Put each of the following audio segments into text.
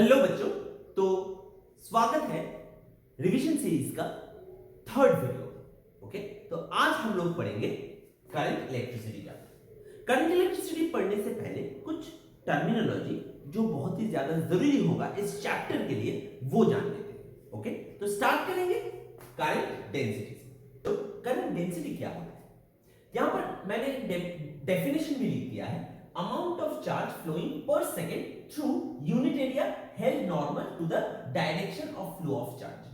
Hello बच्चों। तो स्वागत है रिवीजन सीरीज का थर्ड वीडियो। ओके, तो आज हम लोग पढ़ेंगे करंट इलेक्ट्रिसिटी का। करंट इलेक्ट्रिसिटी पढ़ने से पहले कुछ टर्मिनोलॉजी जो बहुत ही ज्यादा जरूरी होगा इस चैप्टर के लिए वो जान लेते हैं। ओके, तो स्टार्ट करेंगे करंट डेंसिटी से। तो करंट डेंसिटी क्या होता है, यहां पर मैंने डेफिनेशन भी लिख दिया है। Amount of charge flowing per second through unit area held normal to the direction of flow of charge.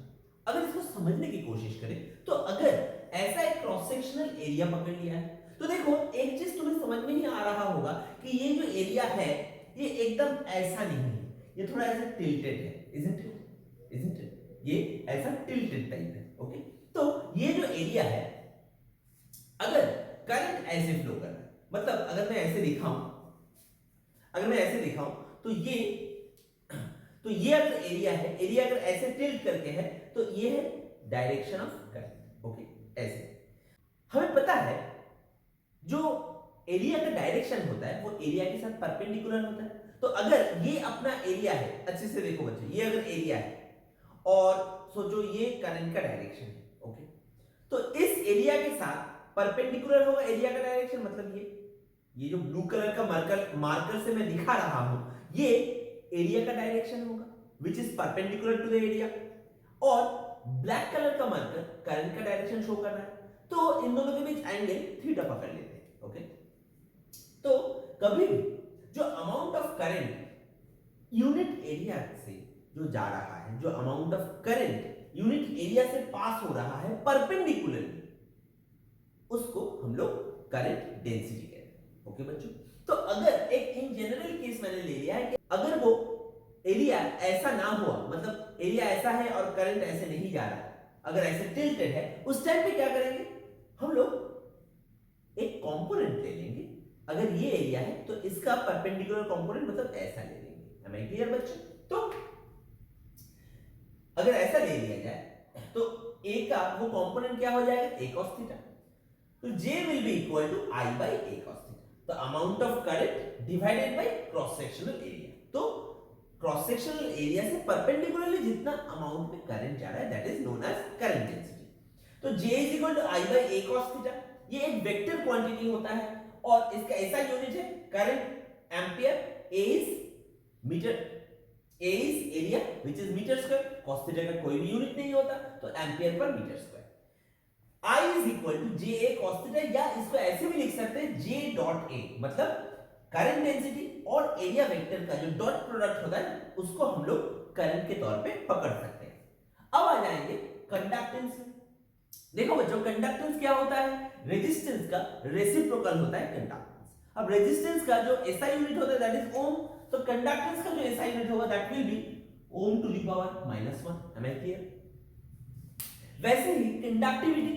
अगर इसको समझने की कोशिश करें तो अगर ऐसा एक क्रॉस सेक्शनल एरिया पकड़ लिया है तो देखो एक चीज तुम्हें समझ में ही आ रहा होगा कि ये जो एरिया है ये एकदम ऐसा नहीं है, ये थोड़ा ऐसा टिल्टेड है, इजंट इट? ये ऐसा टिल्टेड टाइप है। ओके, तो ये जो एरिया है अगर करंट ऐसे फ्लो कर रहा है, मतलब अगर मैं ऐसे दिखाऊं तो ये अगर एरिया है, एरिया अगर ऐसे टिल्ट करके है तो ये है डायरेक्शन ऑफ करंट। ओके, ऐसे हमें पता है जो एरिया का डायरेक्शन होता है वो एरिया के साथ परपेंडिकुलर होता है। तो अगर ये अपना एरिया है, अच्छे से देखो बच्चों, ये अगर एरिया है और सोचो ये करंट का डायरेक्शन है। ओके, तो इस एरिया के साथ परपेंडिकुलर होगा एरिया का डायरेक्शन, मतलब ये जो ब्लू कलर का मार्कर से मैं दिखा रहा हूं ये एरिया का डायरेक्शन होगा which is perpendicular to the area, और ब्लैक कलर का मार्कर करंट का डायरेक्शन शो कर रहा है। तो इन दोनों के बीच एंगल थीटा पकड़ लेते हैं। ओके, तो कभी भी जो amount of current unit area से जो जा रहा है, जो amount of current unit area से पास हो रहा है परपेंडिकुलरली, उसको हम लोग करंट डेंसिटी कहते हैं। ओके बच्चों, तो अगर एक इन जनरल केस मैंने ले लिया है कि अगर वो एरिया ऐसा ना हुआ, मतलब एरिया ऐसा है और करंट ऐसे नहीं जा रहा, अगर ऐसे टिल्टेड है, उस टाइम पे क्या करेंगे हम लोग एक कंपोनेंट ले लेंगे। अगर ये एरिया है तो इसका परपेंडिकुलर कंपोनेंट मतलब ऐसा ले लेंगे। एम आई क्लियर बच्चों? तो अगर ऐसा ले लिया जाए तो ए का वो कंपोनेंट क्या हो जाएगा, a cos थीटा। तो J will be equal to I by A cos theta, the amount of current divided by cross sectional area। तो क्रॉस सेक्शनल एरिया से परपेंडिकुलरली जितना अमाउंट में करंट जा रहा है that is known as current density. तो J is equal to I by A cos theta, ये एक वेक्टर क्वांटिटी होता है और इसका ऐसा यूनिट है current ampere, A is metre, A is area which is metre square, cos theta का कोई भी यूनिट नहीं होता तो ampere per metre square. I is equal to JA cos theta, या इसको ऐसे भी लिख सकते हैं J डॉट A, मतलब करंट डेंसिटी और एरिया वेक्टर का जो डॉट प्रोडक्ट होता है उसको हम लोग करंट के तौर पे पकड़ सकते हैं। अब आ जाएंगे कंडक्टेंस में। देखो बच्चों, कंडक्टेंस क्या होता है, रेजिस्टेंस का रेसिप्रोकल होता है कंडक्टेंस। अब रेजिस्टेंस का जो SI यूनिट होता है दैट इज ओम, तो कंडक्टेंस का जो SI यूनिट होगा that will be ohm to the power -1। Am I clear? वैसे ही कंडक्टिविटी,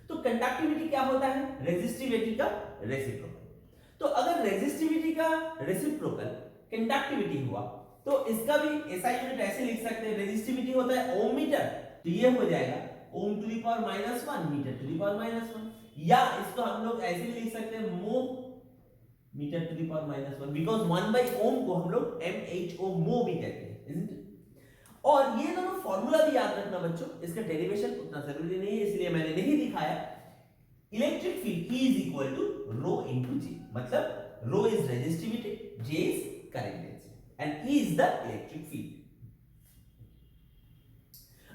तो कंडक्टिविटी क्या होता है, रेजिस्टिविटी का रेसिप्रोकल। तो अगर रेजिस्टिविटी का रेसिप्रोकल कंडक्टिविटी हुआ तो इसका भी SI यूनिट ऐसे लिख सकते हैं, रेजिस्टिविटी होता है ओम मीटर, तो ये हो जाएगा ohm to the power -1 metre to the power -1, या इसको हम लोग ऐसे भी लिख सकते हैं mho metre to the power -1, because 1 by ohm को हम लोग MHO मो भी कहते हैं, isn't it? और ये दोनों फॉर्मूला भी याद रखना बच्चों, इसका डेरिवेशन उतना जरूरी नहीं है इसलिए मैंने नहीं दिखाया। Electric field E is equal to rho into J, मतलब rho is resistivity, J is current density and E is the electric field।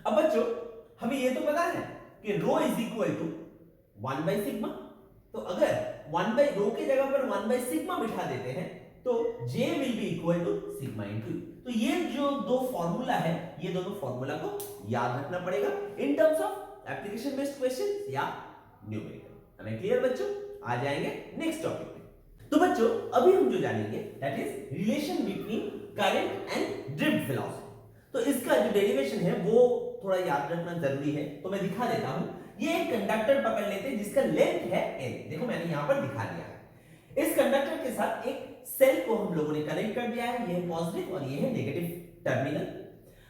अब बच्चों हमें ये तो पता है कि rho is equal to 1 by sigma, तो अगर 1 by rho की जगह पर 1 by sigma बिठा देते हैं तो J will be equal to sigma into E। तो ये जो दो फॉर्मूला है ये दोनों फॉर्मूला को याद रखना पड़ेगा in terms of application based questions या न्यूमेरिकल। हमें क्लियर बच्चों? आ जाएंगे नेक्स्ट टॉपिक में। तो बच्चों अभी हम जो जानेंगे that is relation between current and drift velocity. तो इसका जो डेरिवेशन है वो थोड़ा याद रखना जरूरी है, तो मैं दिखा देता हूं। ये एक कंडक्टर पकड़ लेते हैं जिसका लेंथ है L, देखो मैंने यहां पर दिखा दिया है। इस कंडक्टर के साथ एक सेल को हम लोगों ने कनेक्ट कर दिया है, ये है पॉजिटिव और ये है नेगेटिव टर्मिनल।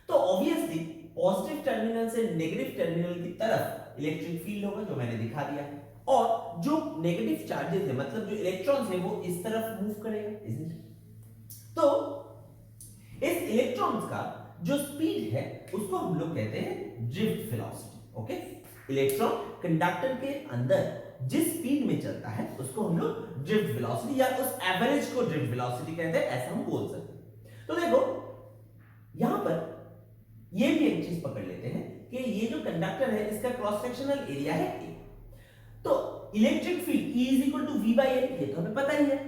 तो ऑब्वियसली पॉजिटिव टर्मिनल से नेगेटिव टर्मिनल की तरफ इलेक्ट्रिक फील्ड होगा जो मैंने दिखा दिया है, और जो नेगेटिव चार्जेस है मतलब जो इलेक्ट्रॉन्स है वो इस तरफ मूव करेगा, isn't it? तो इलेक्ट्रॉन्स का जो स्पीड है उसको हम लोग कहते हैं drift velocity. Okay, electron conductor के अंदर जिस स्पीड में चलता है उसको हम लोग ड्रिफ्ट वेलोसिटी या उस एवरेज को ड्रिफ्ट वेलोसिटी कहते हैं, ऐसा हम बोल सकते हैं। तो देखो यहां पर ये भी एक चीज पकड़ लेते हैं कि ये जो कंडक्टर है इसका क्रॉस सेक्शनल एरिया है A। तो electric field E is equal to V by L, ये तो हमें पता ही है,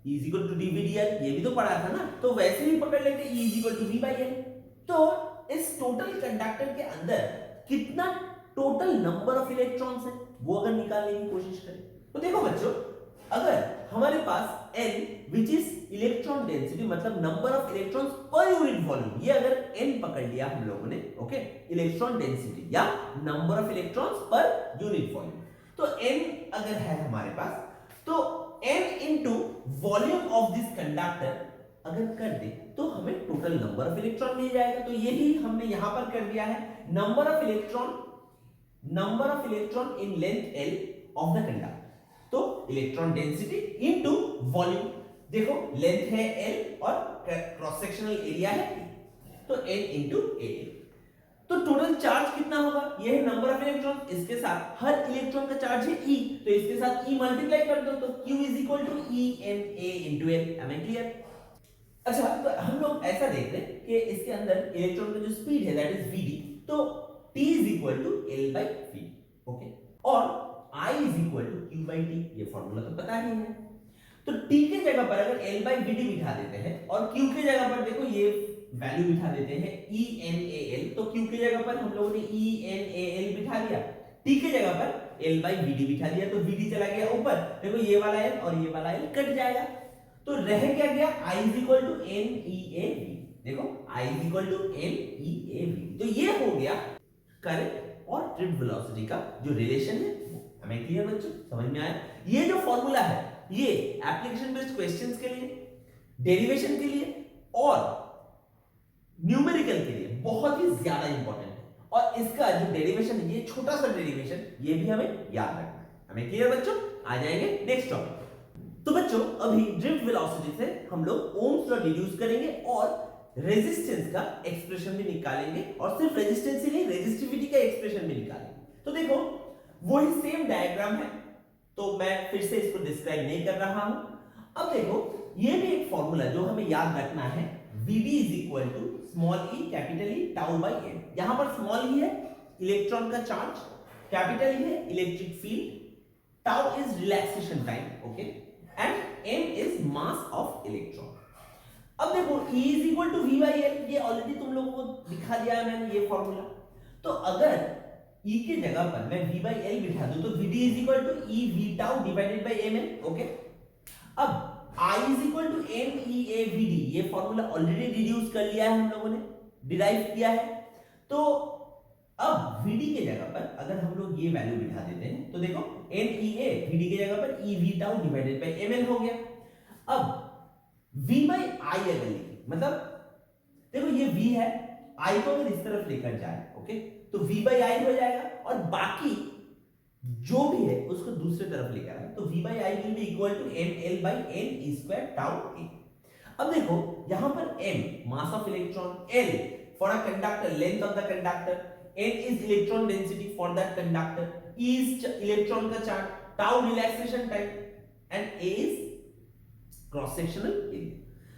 E is equal to d v dl, ये भी तो पढ़ा था ना। तो वैसे ही पकड़ लेते E is equal to V by L। तो इस टोटल कंडक्टर के अंदर कितना टोटल नंबर ऑफ इलेक्ट्रॉन्स है वो अगर निकालने की कोशिश करें तो देखो बच्चों, अगर हमारे पास n which is electron density मतलब number of electrons per unit volume, ये अगर n पकड़ लिया हम लोगों ने, ओके, इलेक्ट्रॉन डेंसिटी या number of electrons per unit volume, तो n अगर है हमारे पास तो n into volume of this conductor अगर कर दे तो हमें टोटल नंबर ऑफ इलेक्ट्रॉन मिल जाएगा। तो यही हमने यहां पर कर दिया है, number of electron in length L of the conductor, तो इलेक्ट्रॉन डेंसिटी इनटू वॉल्यूम। देखो लेंथ है L और क्रॉस सेक्शनल एरिया है P, तो N इनटू A। तो टोटल चार्ज कितना होगा, ये है नंबर ऑफ इलेक्ट्रॉन, इसके साथ हर इलेक्ट्रॉन का चार्ज है E, तो इसके साथ E मल्टीप्लाई कर दो तो Q is equal to E N A into L। Am I clear? अच्छा, तो हम लोग ऐसा देख रहे हैं कि इसके अंदर इलेक्ट्रॉन का जो स्पीड है दैट इज Vd, तो T is equal to L by V, okay, और I is equal to Q by T, ये फॉर्मूला तो पता ही है। तो T के जगह पर अगर L बाई Vd बिठा देते हैं और Q के जगह पर देखो ये वैल्यू बिठा देते हैं ENAL, तो Q की जगह पर हम लोगों ने ENAL बिठा दिया, T की जगह पर L by VD बिठा दिया, तो VD चला गया ऊपर, देखो ये वाला L और ये वाला L कट जाएगा, तो रह क्या गया I is equal to NEAV। देखो I is equal to NEAV, तो ये हो गया करंट और ड्रिफ्ट वेलोसिटी का जो रिलेशन है। हमें क्लियर बच्चों, समझ में आया? ये जो फॉर्मूला है ये एप्लीकेशन बेस्ड क्वेश्चंस के लिए, डेरिवेशन के लिए और न्यूमेरिकल के लिए बहुत ही ज्यादा इंपॉर्टेंट है, और इसका जो डेरिवेशन है ये छोटा सा डेरिवेशन ये भी हमें याद रखना है। हमें क्लियर बच्चों? आ जाएंगे नेक्स्ट टॉपिक। तो बच्चों अभी ड्रिफ्ट वेलोसिटी से हम लोग ओम्स लॉ डिड्यूस करेंगे और रेजिस्टेंस का एक्सप्रेशन भी निकालेंगे, और सिर्फ रेजिस्टेंस ही नहीं रेजिस्टिविटी का एक्सप्रेशन भी निकालेंगे। तो देखो वही सेम डायग्राम है, तो मैं फिर से इसको डिस्क्राइब नहीं कर रहा हूं। अब देखो ये भी एक फॉर्मूला जो हमें याद रखना है, Vd is equal to small e capital E tau by n। यहां पर स्मॉल e है इलेक्ट्रॉन का चार्ज, कैपिटल E है electric field, tau is relaxation time, okay, and m is mass of electron। अब देखो E is equal to V by L, ये already तुम लोगों को दिखा दिया है मैंने ये फॉर्मूला। तो अगर E के जगह पर मैं V by L बिठा दूं तो Vd is equal to E V tau divided by mn, okay. अब I is equal to NEAVD, ये फॉर्मूला ऑलरेडी रिड्यूस कर लिया है हम लोगों ने, डिराइव किया है। तो अब Vd के जगह पर अगर हम लोग ये वैल्यू बिठा देते हैं तो देखो NEA Vd के जगह पर EV tau divided by ml हो गया। अब V by I अगर लिखें, मतलब देखो ये V है, I को अगर इस तरफ लेकर जाए, ओके, तो V by I हो जाएगा, और बाकी जो भी है उसको दूसरे तरफ लेकर आए तो V by I will be equal to ml by n e square tau a। अब देखो यहां पर m mass of electron, L for a conductor length of the conductor, n is electron density for that conductor, E is electron का charge, tau relaxation time and a is cross sectional area।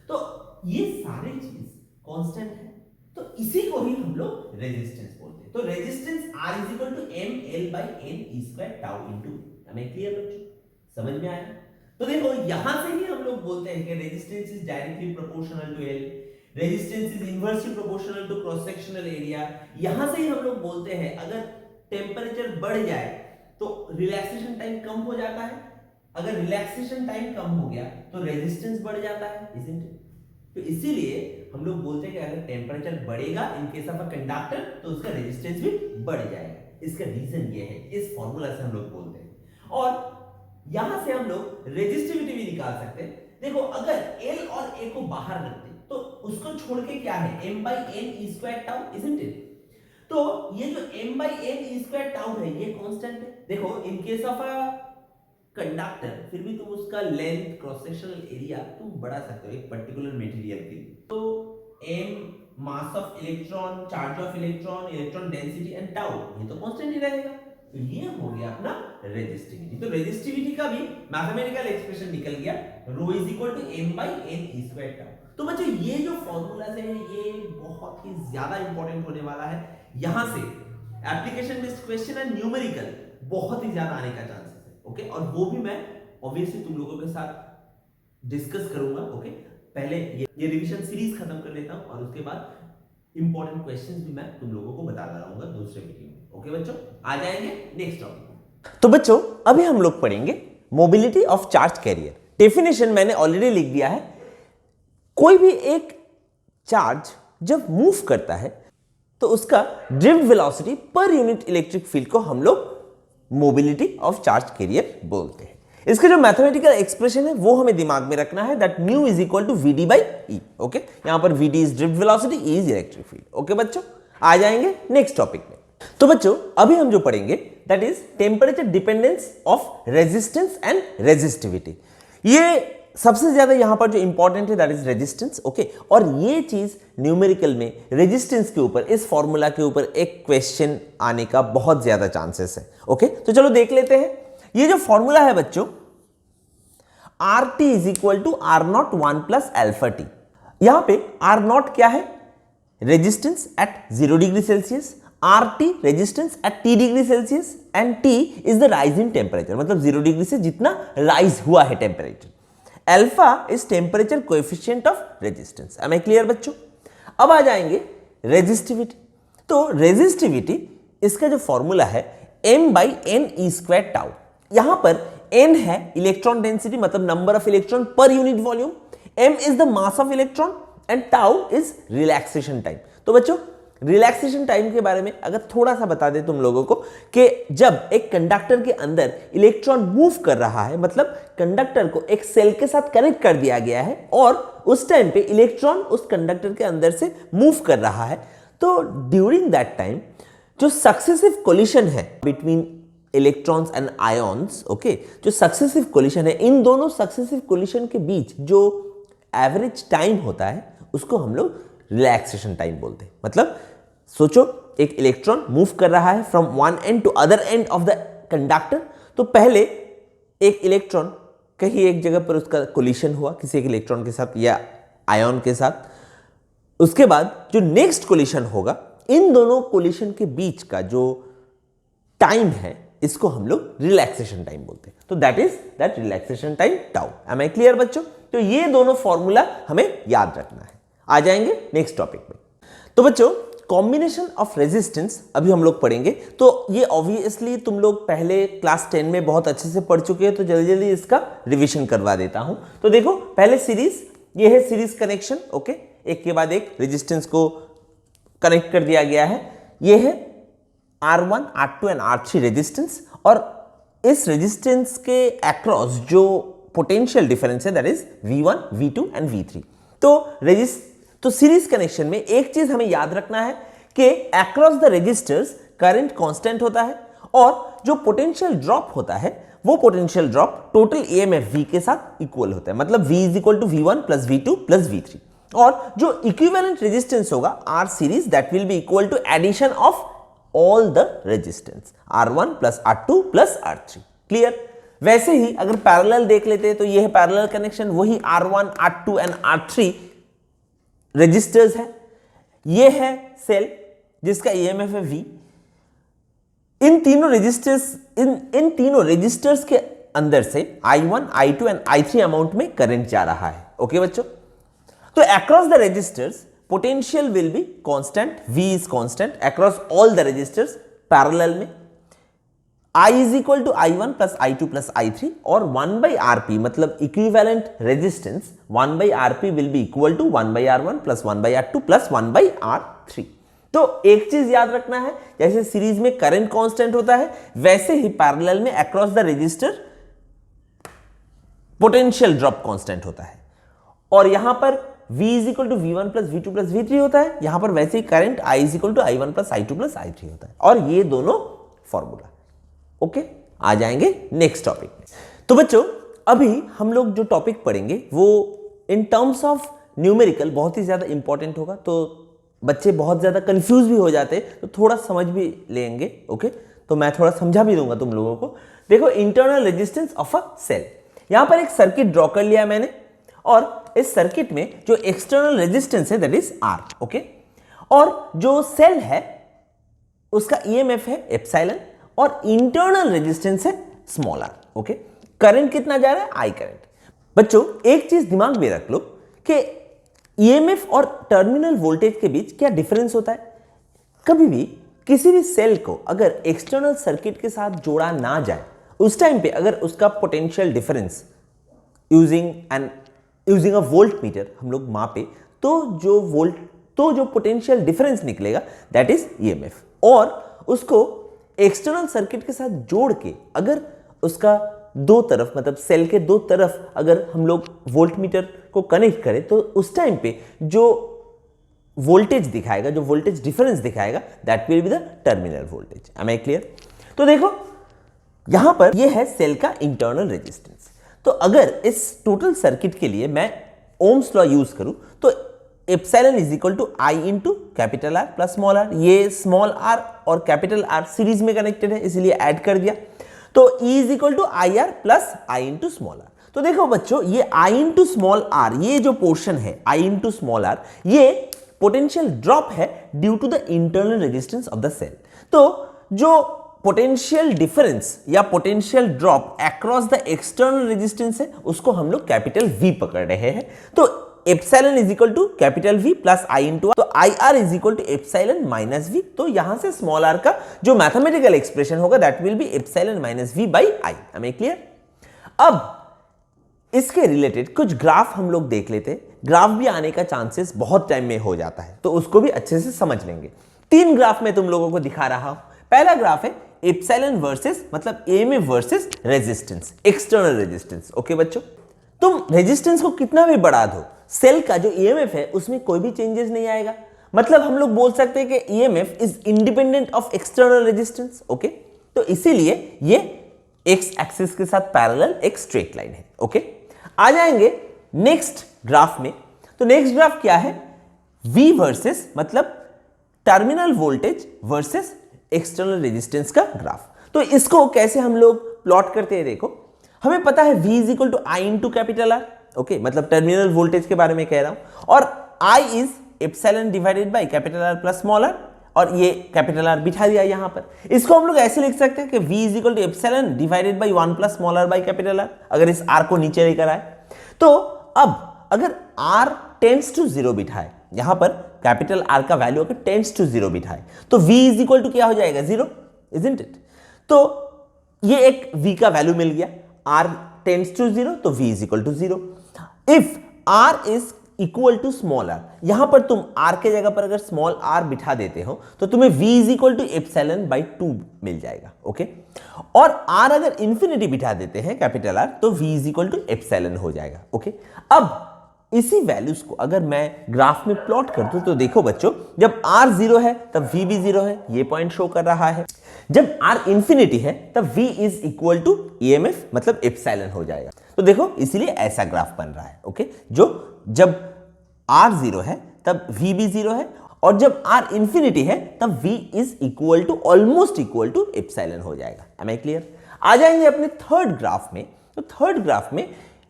तो ये सारी चीज constant है, तो इसी को ही हम लोग रेजिस्टेंस बोलते हैं। तो resistance R is equal to ml by n e square tau into। हमें क्लियर बच्चों, समझ में आया? तो देखो यहां से ही हम लोग बोलते हैं कि resistance is directly proportional to L, resistance is inversely proportional to cross sectional area. यहां से ही हम लोग बोलते हैं अगर टेम्परेचर बढ़ जाए तो रिलैक्सेशन टाइम कम हो जाता है, अगर रिलैक्सेशन टाइम कम हो गया तो रेजिस्टेंस बढ़ जाता है, इजंट इट? तो इसीलिए हम लोग बोलते हैं कि अगर टेम्परेचर बढ़ेगा इन केस ऑफ अ कंडक्टर तो उसका रेजिस्टेंस भी बढ़ जाएगा। इसका रीजन ये है, इस फॉर्मूला से हम लोग बोलते हैं, और यहां से हम लोग रेजिस्टिविटी भी निकाल सकते हैं। देखो अगर L और A को बाहर रखते तो उसको छोड़ के क्या है, m by n e square tau, isn't it? तो ये जो m by n e square tau है ये कांस्टेंट है। देखो इन केस ऑफ अ कंडक्टर फिर भी तुम उसका लेंथ क्रॉस सेक्शनल एरिया तुम बढ़ा सकते हो एक पर्टिकुलर मटेरियल के लिए, तो m mass of electron, charge of electron, electron density and tau, ये तो कांस्टेंट ही रहेगा। तो ये हो गया अपना रेजिस्टिविटी। तो रेजिस्टिविटी का भी मैथमेटिकल एक्सप्रेशन निकल गया, rho is equal to m by n e square tau. तो बच्चों ये जो फॉर्मूलाज है ये बहुत ही ज्यादा इंपॉर्टेंट होने वाला है। यहां से application based question and numerical बहुत ही ज्यादा आने का चांसेस है। ओके, और वो भी मैं ऑब्वियसली तुम लोगों के साथ डिस्कस करूंगा। ओके, पहले ये रिवीजन सीरीज खत्म कर लेता हूं और उसके बाद इंपॉर्टेंट क्वेश्चंस भी मैं तुम लोगों को बताता रहूंगा दूसरे वीडियो में। ओके बच्चों, आ जाएंगे नेक्स्ट टॉपिक। तो बच्चों अभी हम लोग पढ़ेंगे mobility of charge carrier. Definition मैंने ऑलरेडी लिख दिया है। कोई भी एक चार्ज जब मूव करता है तो उसका drift velocity per unit electric field को हम लोग मोबिलिटी ऑफ चार्ज कैरियर बोलते हैं। इसका जो मैथमेटिकल एक्सप्रेशन है वो हमें दिमाग में रखना है, that mu is equal to V D by E. Okay, यहां पर V D is drift velocity, E is electric field. Okay बच्चों, आ जाएंगे नेक्स्ट टॉपिक में। तो बच्चों अभी हम जो पढ़ेंगे that is temperature dependence of resistance and resistivity. ये सबसे ज्यादा यहां पर जो इंपॉर्टेंट है दैट इज रेजिस्टेंस। ओके, और ये चीज न्यूमेरिकल में रेजिस्टेंस के ऊपर, इस फॉर्मूला के ऊपर एक क्वेश्चन आने का बहुत ज्यादा चांसेस है। ओके, तो चलो देख लेते हैं। ये जो फॉर्मूला है बच्चों, R T is equal to R naught 1 plus alpha T. यहां पे आर नॉट क्या है? Resistance at 0 degree Celsius, R T resistance at T degree Celsius and T is the rise in temperature, मतलब 0 degree से जितना rise हुआ है temperature. Alpha is temperature coefficient of resistance. Am I clear बच्चों? अब आ जाएंगे रेजिस्टिविटी। तो रेजिस्टिविटी इसका जो फॉर्मूला है m by N E square tau. यहां पर n है इलेक्ट्रॉन डेंसिटी, मतलब number of electron per unit volume, m is the mass of electron and tau is relaxation time. तो बच्चों रिलैक्सेशन टाइम के बारे में अगर थोड़ा सा बता दे तुम लोगों को कि जब एक कंडक्टर के अंदर इलेक्ट्रॉन मूव कर रहा है, मतलब कंडक्टर को एक सेल के साथ कनेक्ट कर दिया गया है और उस टाइम पे इलेक्ट्रॉन उस कंडक्टर के अंदर से मूव कर रहा है, तो ड्यूरिंग दैट टाइम जो सक्सेसिव कोलिशन है between electrons and ions, okay, जो सक्सेसिव कोलिशन है, इन दोनों सक्सेसिव कोलिशन के बीच जो एवरेज टाइम होता है उसको हम लोग रिलैक्सेशन टाइम बोलते हैं। मतलब सोचो एक इलेक्ट्रॉन मूव कर रहा है from one end to other end of the conductor, तो पहले एक इलेक्ट्रॉन कहीं एक जगह पर उसका कोलिशन हुआ किसी एक इलेक्ट्रॉन के साथ या आयन के साथ, उसके बाद जो नेक्स्ट कोलिशन होगा, इन दोनों कोलिशन के बीच का जो टाइम है इसको हम लोग रिलैक्सेशन टाइम बोलते हैं। तो that is that relaxation time tau. Am I clear बच्चों? तो ये दोनों फॉर्मूला हमें याद रखना है। आ जाएंगे नेक्स्ट टॉपिक में। तो बच्चों कॉम्बिनेशन ऑफ रेजिस्टेंस अभी हम लोग पढ़ेंगे। तो ये ऑब्वियसली तुम लोग पहले क्लास 10 में बहुत अच्छे से पढ़ चुके हैं, तो जल्दी जल्दी इसका रिवीजन करवा देता हूं। तो देखो पहले सीरीज, ये है सीरीज कनेक्शन। ओके, एक के बाद एक रेजिस्टेंस को कनेक्ट कर दिया गया है। ये है R1, R2 and R3 resistance, और इस रेजिस्टेंस के अक्रॉस जो पोटेंशियल डिफरेंस है that is V1, V2 and V3। तो सीरीज कनेक्शन में एक चीज हमें याद रखना है कि across the resistors current constant होता है और जो पोटेंशियल ड्रॉप होता है वो potential drop total EMF V के साथ इक्वल होता है, मतलब V is equal to V1 plus V2 plus V3। और जो इक्विवेलेंट रेजिस्टेंस होगा R series that will be equal to addition of all the resistance R1 plus R2 plus R3। Clear? वैसे ही अगर पैरेलल देख लेते हैं तो ये है पैरेलल कनेक्शन, वही R1, R2 and R3 resistors है। ये है सेल जिसका EMF है V। इन तीनों रेजिस्टर्स के अंदर से I1, I2 and I3 amount में करंट जा रहा है। ओके बच्चों, तो across the resistors potential will be constant, V is constant across all the resistors parallel में। I is equal to I1 plus I2 plus I3 और 1 by RP, मतलब equivalent resistance 1 by RP will be equal to 1 by R1 plus 1 by R2 plus 1 by R3। तो एक चीज याद रखना है, जैसे सीरीज में करंट कांस्टेंट होता है वैसे ही पैरेलल में across the resistor potential drop constant होता है। और यहां पर V is equal to V1 plus V2 plus V3 होता है, यहां पर वैसे ही current I is equal to I1 plus I2 plus I3 होता है। और ये दोनों फॉर्मूला। ओके, आ जाएंगे नेक्स्ट टॉपिक में। तो बच्चों अभी हम लोग जो टॉपिक पढ़ेंगे वो इन टर्म्स ऑफ न्यूमेरिकल बहुत ही ज्यादा इंपॉर्टेंट होगा, तो बच्चे बहुत ज़्यादा कंफ्यूज भी हो जाते तो थोड़ा समझ भी लेंगे। ओके, तो मैं थोड़ा समझा भी दूंगा तुम लोगों को। देखो, internal resistance of a cell, यहां पर एक सर्किट ड्रॉ कर लिया मैंने और इस सर्किट में जो एक्सटर्नल रेजिस्टेंस है दैट इज आर। ओके, और जो सेल है उसका ईएमएफ है एप्सिलॉन और इंटरनल रेजिस्टेंस है स्मॉल आर। ओके, करंट कितना जा रहा है? I current. बच्चों, एक चीज दिमाग में रख लो कि ईएमएफ और टर्मिनल वोल्टेज के बीच क्या डिफरेंस होता है। कभी भी किसी भी सेल को अगर एक्सटर्नल सर्किट के साथ जोड़ा ना जाए, उस टाइम पे अगर उसका potential difference using a volt meter हम लोग मापे तो जो पोटेंशियल डिफरेंस निकलेगा दैट इज ईएमएफ। और उसको एक्सटर्नल सर्किट के साथ जोड़ के अगर उसका दो तरफ, मतलब सेल के दो तरफ अगर हम लोग वोल्ट मीटर को कनेक्ट करें तो उस टाइम पे जो वोल्टेज दिखाएगा, जो वोल्टेज डिफरेंस दिखाएगा that will be the terminal voltage. Am I clear? तो देखो यहां पर ये है सेल का इंटरनल रेजिस्टेंस। तो अगर इस टोटल सर्किट के लिए मैं ओम्स लॉ यूज करूं तो epsilon is equal to I into capital R plus small R. ये स्मॉल आर और कैपिटल आर सीरीज में कनेक्टेड है इसलिए ऐड कर दिया। तो E is equal to I R plus I into small R. तो देखो बच्चों, ये आई इंटू स्मॉल आर, ये जो पोर्शन है आई इंटू स्मॉल आर, ये पोटेंशियल ड्रॉप है due to the internal resistance of the cell. तो जो पोटेंशियल डिफरेंस या potential drop across the external resistance है उसको हम लोग कैपिटल V पकड़ रहे हैं। तो epsilon is equal to capital V plus I into R, तो I R is equal to epsilon minus V। तो यहां से स्मॉल आर का जो मैथमेटिकल एक्सप्रेशन होगा that will be epsilon minus V by I. Am I clear? अब इसके related कुछ ग्राफ हम लोग देख लेते हैं। ग्राफ भी आने का चांसेस बहुत टाइम में हो जाता है तो उसको भी अच्छे से समझ लेंगे। 3 ग्राफ में तुम लोगों को दिखा रहा हूं। पहला ग्राफ है एप्सिलॉन वर्सेस, मतलब EMF versus resistance, external resistance. Okay बच्चों, तुम रेजिस्टेंस को कितना भी बढ़ा दो, सेल का जो ईएमएफ है उसमें कोई भी चेंजेस नहीं आएगा। मतलब हम लोग बोल सकते हैं कि EMF is independent of external resistance. Okay, तो इसीलिए ये एक्स एक्सिस के साथ पैरेलल एक स्ट्रेट लाइन है। ओके, आ जाएंगे नेक्स्ट ग्राफ में। तो नेक्स्ट ग्राफ क्या है? V वर्सेस, मतलब terminal voltage versus external resistance का ग्राफ। तो इसको कैसे हम लोग प्लॉट करते हैं? देखो, हमें पता है V is equal to I into capital R. Okay, मतलब टर्मिनल वोल्टेज के बारे में कह रहा हूं, और I is epsilon divided by capital R plus small R, और ये कैपिटल आर बिठा दिया यहां पर। इसको हम लोग ऐसे लिख सकते हैं कि V is equal to epsilon divided by 1 plus small R by capital R, अगर इस R को नीचे लेकर आए। तो अब अगर R टेंड्स टू 0 बिठाए, यहां पर कैपिटल R का वैल्यू अगर टेंड्स टू 0 बिठाए तो V इज इक्वल टू क्या हो जाएगा? 0, इजंट इट? तो ये एक V का वैल्यू मिल गया, R टेंड्स टू 0 तो V is equal to 0। If R is equal to small R, यहां पर तुम R के जगह पर अगर स्मॉल r बिठा देते हो तो तुम्हें V is equal to epsilon by 2 मिल जाएगा। ओके, और R अगर इंफिनिटी बिठा देते हैं कैपिटल R तो V is equal to epsilon हो जाएगा। ओके, अब इसी वैल्यूज को अगर मैं ग्राफ में प्लॉट कर दूं तो देखो बच्चों, जब R 0 है तब V भी 0 है, ये पॉइंट शो कर रहा है। जब R इंफिनिटी है तब V is equal to EMF, मतलब एप्सिलॉन हो जाएगा। तो देखो इसीलिए ऐसा ग्राफ बन रहा है। ओके, जब R 0 है तब V भी 0 है, और जब R इंफिनिटी है तब V is equal to almost equal to epsilon हो जाएगा। M I clear? आ जाएंगे अपने थर्ड ग्राफ में। तो थर्ड ग्राफ में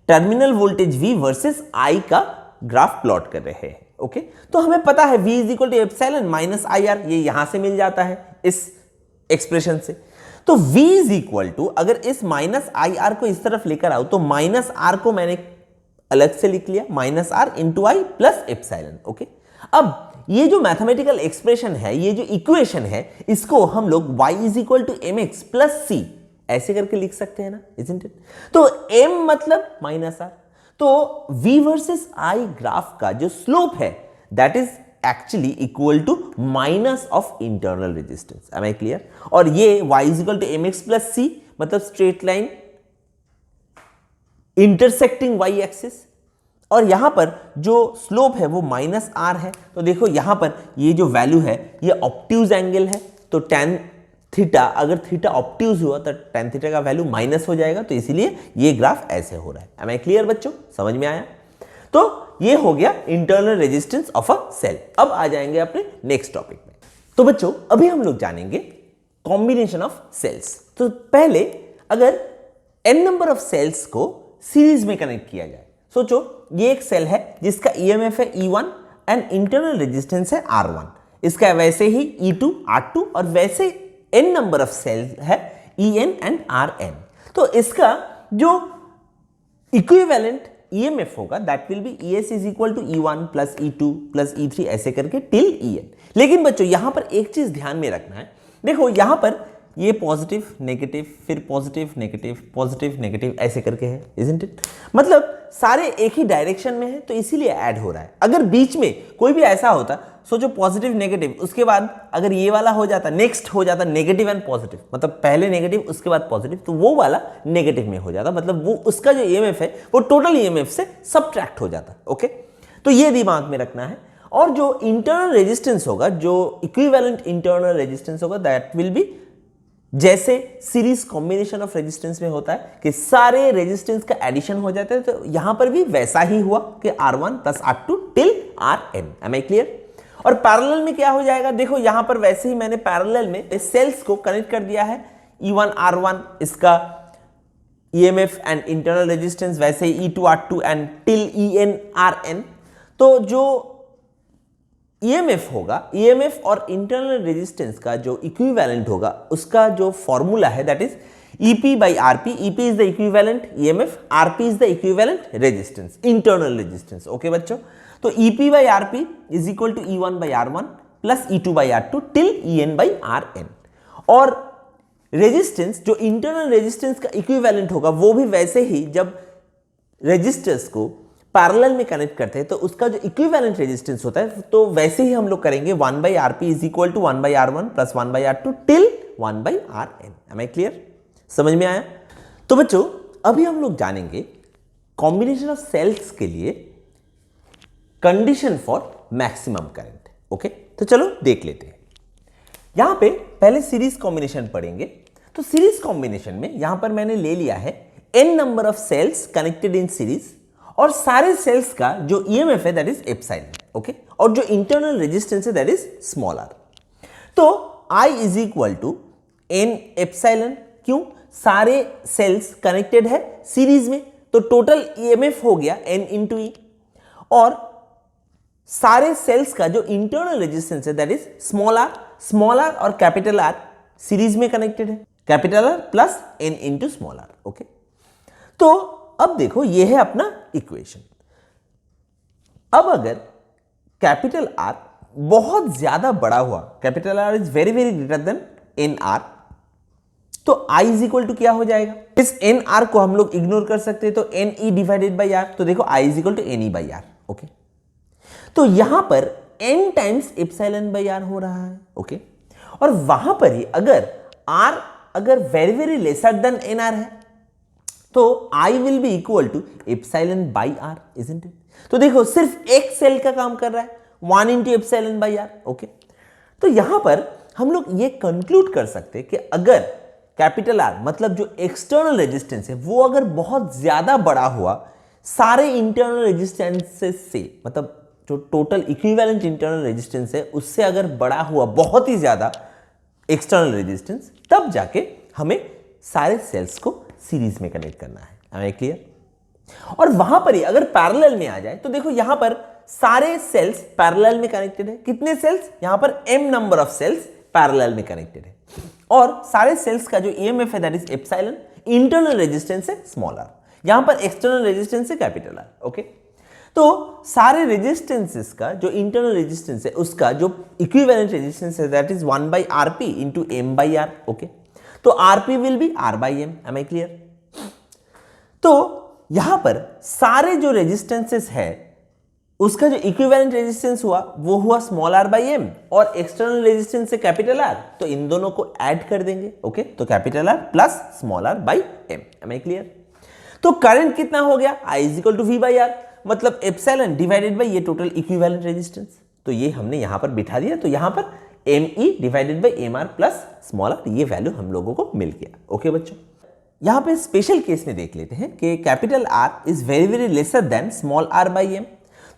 terminal voltage V versus I का ग्राफ प्लॉट कर रहे हैं। ओके, तो हमें पता है V is equal to epsilon minus I R, ये यहां से मिल जाता है इस एक्सप्रेशन से। तो V इज इक्वल टू, अगर इस माइनस आई आर को इस तरफ लेकर आओ तो माइनस आर को मैंने अलग से लिख लिया, minus R into I plus epsilon. Okay, अब ये जो मैथमेटिकल एक्सप्रेशन है, ये जो इक्वेशन है, इसको हम लोग y is equal to M X plus C ऐसे करके लिख सकते हैं ना, इजंट इट? तो m मतलब माइनस आर। तो V वर्सेस I ग्राफ का जो स्लोप है that is actually equal to minus of internal resistance. Am I clear? और ये y is equal to M X plus C, मतलब straight line intersecting y axis, और यहां पर जो स्लोप है वो माइनस आर है। तो देखो यहां पर ये जो वैल्यू है ये ऑब्ट्यूज एंगल है, तो tan थीटा, अगर थीटा ऑब्ट्यूज हुआ तो tan थीटा का वैल्यू माइनस हो जाएगा, तो इसीलिए ये ग्राफ ऐसे हो रहा है। एम आई क्लियर बच्चों? समझ में आया? तो ये हो गया internal resistance of a cell. अब आ जाएंगे अपने नेक्स्ट टॉपिक में। तो बच्चों अभी हम लोग जानेंगे कॉम्बिनेशन ऑफ सेल्स। तो पहले अगर n नंबर ऑफ सेल्स को सीरीज में कनेक्ट किया जाए, सोचो ये एक सेल है जिसका ईएमएफ है E1 एंड इंटरनल रेजिस्टेंस है R1, इसका वैसे ही E2 R2 और वैसे n नंबर ऑफ सेल्स है En एंड Rn। तो इसका जो इक्विवेलेंट ईएमएफ होगा that will be ES is equal to E1 plus E2 plus E3 ऐसे करके टिल En। लेकिन बच्चों यहां पर एक चीज ध्यान में रखना है, देखो यहां पर ये पॉजिटिव नेगेटिव फिर पॉजिटिव नेगेटिव ऐसे करके है, इजंट इट? मतलब सारे एक ही डायरेक्शन में है तो इसीलिए ऐड हो रहा है। अगर बीच में कोई भी ऐसा होता, सोचो पॉजिटिव नेगेटिव, उसके बाद अगर ये वाला हो जाता, नेक्स्ट हो जाता नेगेटिव एंड पॉजिटिव, मतलब पहले नेगेटिव उसके बाद पॉजिटिव, तो वो वाला नेगेटिव में हो जाता, मतलब वो उसका जो ईएमएफ है वो टोटल ईएमएफ से सबट्रैक्ट हो जाता। ओके, तो ये दिमाग में रखना है। और जो इंटरनल रेजिस्टेंस होगा, जो इक्विवेलेंट इंटरनल रेजिस्टेंस होगा दैट विल बी जैसे सीरीज कॉम्बिनेशन ऑफ रेजिस्टेंस में होता है कि सारे रेजिस्टेंस का एडिशन हो जाता है, तो यहां पर भी वैसा ही हुआ कि R1 plus R2 till Rn। Am I clear? और पैरेलल में क्या हो जाएगा, देखो यहां पर वैसे ही मैंने पैरेलल में सेल्स को कनेक्ट कर दिया है, E1 R1 इसका EMF एंड इंटरनल रेजिस्टेंस, वैसे ही E2 R2 and till En Rn। तो जो EMF होगा, EMF और इंटरनल रेजिस्टेंस का जो इक्विवेलेंट होगा उसका जो फॉर्मूला है that is EP by RP। EP is the equivalent EMF, RP is the equivalent resistance, internal resistance. Okay बच्चों, तो EP by RP is equal to E1 by R1 plus E2 by R2 till En by Rn। और resistance जो internal resistance का equivalent होगा वो भी वैसे ही जब रेजिस्टर्स को पैरेलल में कनेक्ट करते हैं तो उसका जो इक्विवेलेंट रेजिस्टेंस होता है तो वैसे ही हम लोग करेंगे 1 by RP is equal to 1 by R1 plus 1 by R2 till 1 by Rn। Am I clear? समझ में आया? तो बच्चों अभी हम लोग जानेंगे कॉम्बिनेशन ऑफ सेल्स के लिए condition for maximum current. Okay, तो चलो देख लेते हैं। यहां पे पहले सीरीज कॉम्बिनेशन पढ़ेंगे। तो सीरीज कॉम्बिनेशन में यहां पर मैंने ले लिया है n number of cells connected in series और सारे सेल्स का जो ईएमएफ है दैट इज एप्सिलॉन। ओके, और जो इंटरनल रेजिस्टेंस है दैट इज स्मॉल r। तो I is equal to n epsilon, क्यों? सारे सेल्स कनेक्टेड है सीरीज में तो टोटल ईएमएफ हो गया n इंटू ई, और सारे सेल्स का जो इंटरनल रेजिस्टेंस है दैट इज स्मॉल r और कैपिटल R सीरीज में कनेक्टेड है, capital R plus n into small r। Okay, तो अब देखो ये है अपना इक्वेशन। अब अगर कैपिटल R बहुत ज्यादा बड़ा हुआ, capital R is very very greater than N R, तो I इज इक्वल टू क्या हो जाएगा? इस एन आर को हम लोग इग्नोर कर सकते हैं तो N E divided by R, तो देखो I is equal to N E by R. Okay, तो यहां पर n times epsilon by R हो रहा है। ओके, और वहां पर ही अगर R अगर very very lesser than N R है तो I will be equal to epsilon by R, isn't it? तो देखो सिर्फ एक सेल का काम कर रहा है, 1 into epsilon by R. Okay, तो यहां पर हम लोग ये कंक्लूड कर सकते हैं कि अगर कैपिटल R मतलब जो एक्सटर्नल रेजिस्टेंस है वो अगर बहुत ज्यादा बड़ा हुआ सारे इंटरनल रेजिस्टेंसेस से, मतलब जो टोटल इक्विवेलेंट इंटरनल रेजिस्टेंस है उससे अगर बड़ा हुआ बहुत ही ज्यादा एक्सटर्नल रेजिस्टेंस, तब जाके हमें सारे सेल्स को सीरीज में कनेक्ट करना है। हमें क्लियर? और वहां पर ही अगर पैरेलल में आ जाए तो देखो यहां पर सारे सेल्स पैरेलल में कनेक्टेड है। कितने सेल्स? यहां पर m number of cells parallel में कनेक्टेड है, और सारे सेल्स का जो ईएमएफ है that is epsilon, internal resistance है स्मॉल r, यहां पर एक्सटर्नल रेजिस्टेंस है कैपिटल R। ओके, तो सारे रेजिस्टेंसेस का जो इंटरनल रेजिस्टेंस है उसका जो इक्विवेलेंट रेजिस्टेंस है that is 1 by RP into M by R. Okay, तो RP will be r by M. Am I clear? तो यहां पर सारे जो रेजिस्टेंसेस है उसका जो इक्विवेलेंट रेजिस्टेंस हुआ वो हुआ स्मॉल r बाई एम, और एक्सटर्नल रेजिस्टेंस से कैपिटल R, तो इन दोनों को ऐड कर देंगे। ओके, तो capital R plus small r by M. Am I clear? तो करंट कितना हो गया? I is equal to V by R, मतलब एप्सिलॉन डिवाइडेड बाई ये टोटल इक्विवेलेंट रेजिस्टेंस, तो ये हमने यहां पर बिठा दिया, तो यहां पर M E divided by M R plus small r, ये वैल्यू हम लोगों को मिल गया। ओके बच्चों, यहां पे स्पेशल केस में देख लेते हैं कि capital R is very very lesser than small R by M.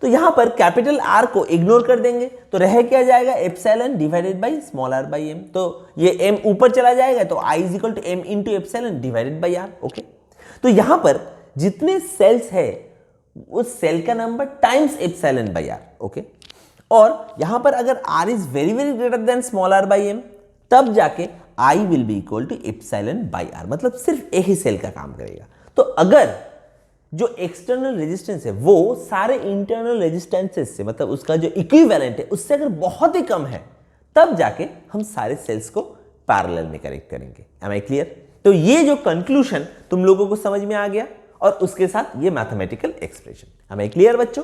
तो यहां पर कैपिटल आर को इग्नोर कर देंगे तो रह क्या जाएगा, epsilon divided by small R by M. तो ये एम ऊपर चला जाएगा तो I is equal to M into epsilon divided by R. Okay, तो यहां पर जितने सेल्स है उस सेल का number times epsilon by R. Okay, और यहां पर अगर R is very very greater than small R by M तब जाके I will be equal to epsilon by R, मतलब सिर्फ एक ही सेल का काम करेगा। तो अगर जो एक्सटर्नल रेजिस्टेंस है वो सारे इंटरनल रेजिस्टेंसेस से, मतलब उसका जो इक्विवेलेंट है उससे अगर बहुत ही कम है तब जाके हम सारे सेल्स को पैरेलल में कनेक्ट करेंगे। Am I clear? तो ये जो कंक्लूजन तुम लोगों को समझ में आ गया और उसके साथ ये mathematical expression. Am I clear बच्चों?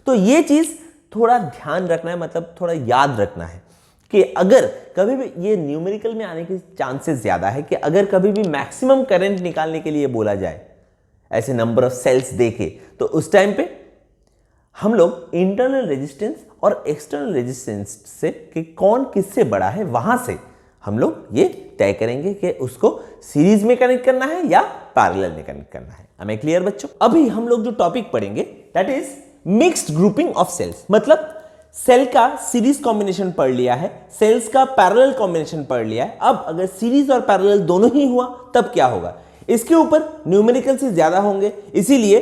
तो ये चीज थोड़ा ध्यान रखना है, मतलब थोड़ा याद रखना है कि अगर कभी भी ये न्यूमेरिकल में आने के चांसेस ज्यादा है कि अगर कभी भी मैक्सिमम करंट निकालने के लिए बोला जाए ऐसे नंबर ऑफ सेल्स देके, तो उस टाइम पे हम लोग इंटरनल रेजिस्टेंस और एक्सटर्नल रेजिस्टेंस से कि कौन किससे बड़ा है वहां से हम लोग ये तय करेंगे कि उसको सीरीज में कनेक्ट करना है या पैरेलल में कनेक्ट करना है। हमें क्लियर बच्चों? अभी हम लोग जो टॉपिक पढ़ेंगे that is mixed grouping of cells, मतलब सेल का सीरीज कॉम्बिनेशन पढ़ लिया है, सेल्स का पैरेलल कॉम्बिनेशन पढ़ लिया है। अब अगर सीरीज और पैरेलल दोनों ही हुआ तब क्या होगा, इसके ऊपर न्यूमेरिकल से ज्यादा होंगे, इसीलिए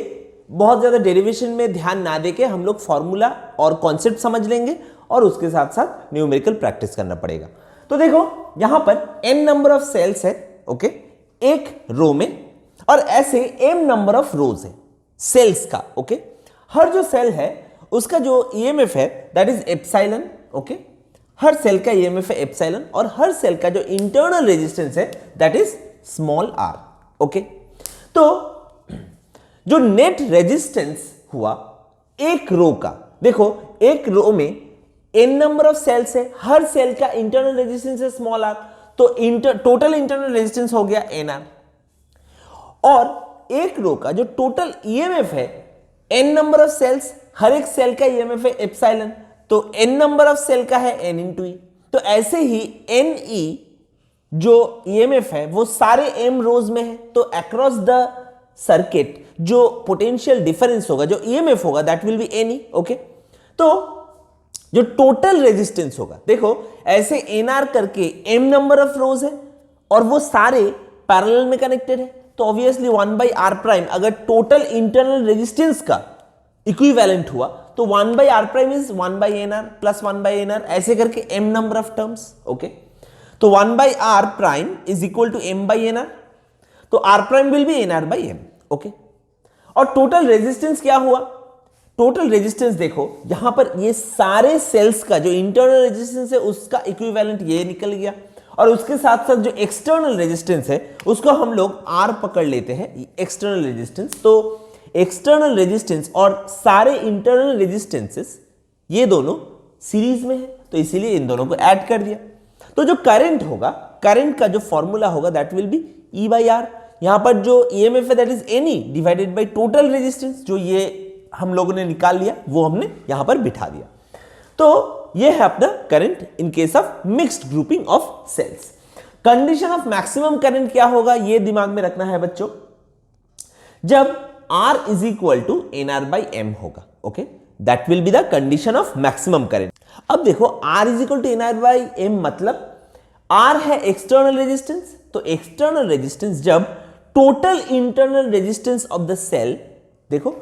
बहुत ज्यादा डेरिवेशन में ध्यान ना देके हम लोग फॉर्मूला और कॉन्सेप्ट समझ लेंगे और उसके साथ साथ न्यूमेरिकल प्रैक्टिस करना पड़ेगा। तो देखो यहां पर n नंबर ऑफ सेल्स है, ओके, एक रो में, और ऐसे m नंबर ऑफ रोज है सेल्स का। ओके, हर जो सेल है उसका जो ईएमएफ है दैट इज एप्सिलॉन। ओके, हर सेल का ईएमएफ है एप्सिलॉन और हर सेल का जो इंटरनल रेजिस्टेंस है that is small R. Okay, तो जो नेट रेजिस्टेंस हुआ एक रो का, देखो एक रो में n नंबर ऑफ सेल्स है, हर सेल का इंटरनल रेजिस्टेंस है स्मॉल आर, तो टोटल इंटरनल रेजिस्टेंस हो गया nr, और एक रो का जो टोटल ईएमएफ है n नंबर ऑफ सेल्स, हर एक सेल का ईएमएफ है एप्सिलॉन, तो n नंबर ऑफ सेल का है n इंटू ई। तो ऐसे ही ne जो ईएमएफ है वो सारे m रोज में है, तो अक्रॉस द सर्किट जो पोटेंशियल डिफरेंस होगा, जो ईएमएफ होगा that will B ne। Okay, तो जो टोटल रेजिस्टेंस होगा, देखो ऐसे nr करके m नंबर ऑफ रोज है और वो सारे पैरेलल में कनेक्टेड है, तो ऑब्वियसली 1 बाई आर प्राइम अगर टोटल इंटरनल रेजिस्टेंस का इक्विवेलेंट हुआ तो 1 by R prime is 1 by N R plus 1 by N R, ऐसे करके m number of terms. Okay, तो 1 by R prime is equal to m by N R, तो R prime will be N R by M. Okay, और total resistance क्या हुआ, total resistance देखो यहां पर ये सारे सेल्स का जो इंटरनल रेजिस्टेंस है उसका इक्विवेलेंट ये निकल गया, और उसके साथ साथ जो एक्सटर्नल रेजिस्टेंस है उसको हम लोग R पकड़ लेते हैं, एक्सटर्नल रेजिस्टेंस। तो एक्सटर्नल रेजिस्टेंस और सारे इंटरनल रेजिस्टेंसेस ये दोनों सीरीज में है, तो इसीलिए इन दोनों को ऐड कर दिया। तो जो करंट होगा, करंट का जो फॉर्मूला होगा that will be E by R. यहां पर जो ईएमएफ है that is NE divided by total resistance, जो ये हम लोगों ने निकाल लिया वो हमने यहां पर बिठा दिया। तो ये है अपना current in case of mixed grouping of cells. Condition of maximum current क्या होगा ये दिमाग में रखना है बच्चों, जब R is equal to NR by M होगा। Okay, that will be the condition of maximum current. अब देखो R is equal to NR by M मतलब R है एक्सटर्नल रेजिस्टेंस, तो एक्सटर्नल रेजिस्टेंस जब total internal resistance of the cell, देखो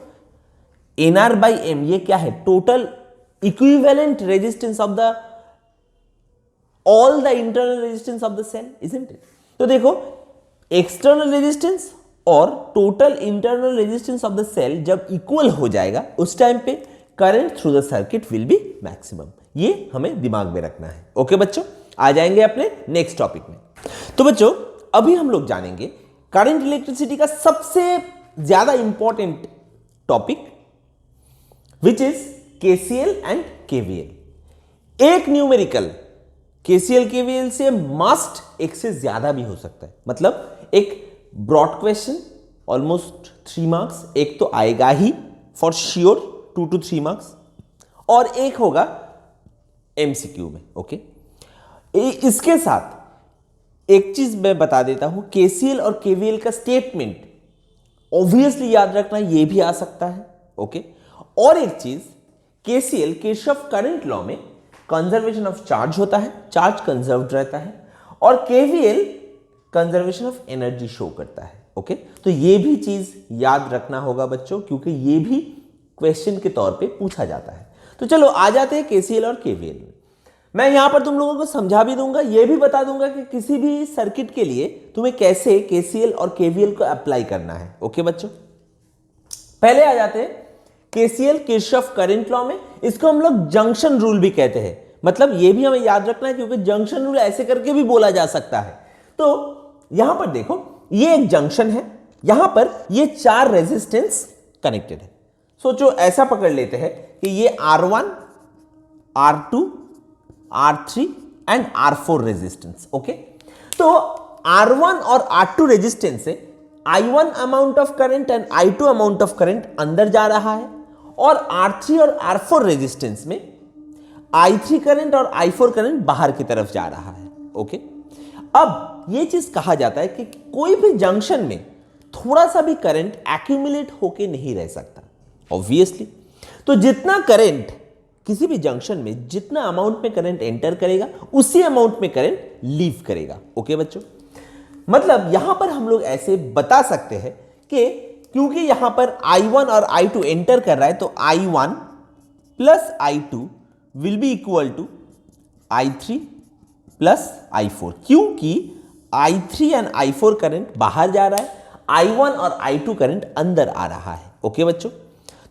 NR by M ये क्या है, total equivalent resistance of the all the internal resistance of the cell, isn't it? तो देखो external resistance और total internal resistance of the cell जब equal हो जाएगा उस टाइम पे current through the circuit will be maximum। ये हमें दिमाग में रखना है। ओके बच्चों, आ जाएंगे अपने नेक्स्ट टॉपिक में। तो बच्चों अभी हम लोग जानेंगे करंट इलेक्ट्रिसिटी का सबसे ज्यादा important topic which is KCL and KVL। एक न्यूमेरिकल KCL KVL से मस्ट एक से ज्यादा भी हो सकता है, मतलब एक ब्रॉड क्वेश्चन ऑलमोस्ट 3 मार्क्स, एक तो आएगा ही फॉर श्योर 2 to 3 मार्क्स, और एक होगा MCQ में। ओके, इसके साथ एक चीज मैं बता देता हूं, केसीएल और केवीएल का स्टेटमेंट ऑब्वियसली याद रखना, ये भी आ सकता है। ओके, और एक चीज, केसीएल किरचॉफ करंट लॉ में कंजर्वेशन ऑफ चार्ज होता है, चार्ज कंजर्व्ड रहता है, और KVL conservation of energy show करता है। ओके, तो ये भी चीज याद रखना होगा बच्चों, क्योंकि ये भी क्वेश्चन के तौर पे पूछा जाता है। तो चलो आ जाते हैं केसीएल और केवीएल में। मैं यहां पर तुम लोगों को समझा भी दूंगा, ये भी बता दूंगा कि किसी भी सर्किट के लिए तुम्हें कैसे केसीएल और केवीएल को अप्लाई करना है। ओके बच्चों, पहले आ जाते हैं केसीएल किरचॉफ करंट लॉ में। इसको हम लोग जंक्शन रूल भी कहते हैं, मतलब ये भी हमें याद रखना है, क्योंकि जंक्शन रूल ऐसे करके भी बोला जा सकता है। तो यहां पर देखो, ये एक जंक्शन है, यहां पर ये 4 रेजिस्टेंस कनेक्टेड है। सोचो ऐसा पकड़ लेते हैं कि ये R1, R2, R3 and R4 resistance. Okay, तो R1 और R2 रेजिस्टेंस से I1 amount of current and I2 amount of current अंदर जा रहा है, और R3 और R4 रेजिस्टेंस में I3 करंट और I4 करंट बाहर की तरफ जा रहा है। ओके, अब यह चीज कहा जाता है कि कोई भी जंक्शन में थोड़ा सा भी करंट एक्यूमुलेट होके नहीं रह सकता, ऑब्वियसली। तो जितना करंट किसी भी जंक्शन में, जितना अमाउंट में करंट एंटर करेगा, उसी अमाउंट में करंट लीव करेगा। ओके बच्चों, मतलब यहां पर हम लोग ऐसे बता सकते हैं कि क्योंकि यहां पर I1 और I2 एंटर कर रहा है, तो I1 plus I2 will be equal to I3 plus I4, क्योंकि I3 एंड I4 करंट बाहर जा रहा है, I1 और I2 करंट अंदर आ रहा है। ओके बच्चों,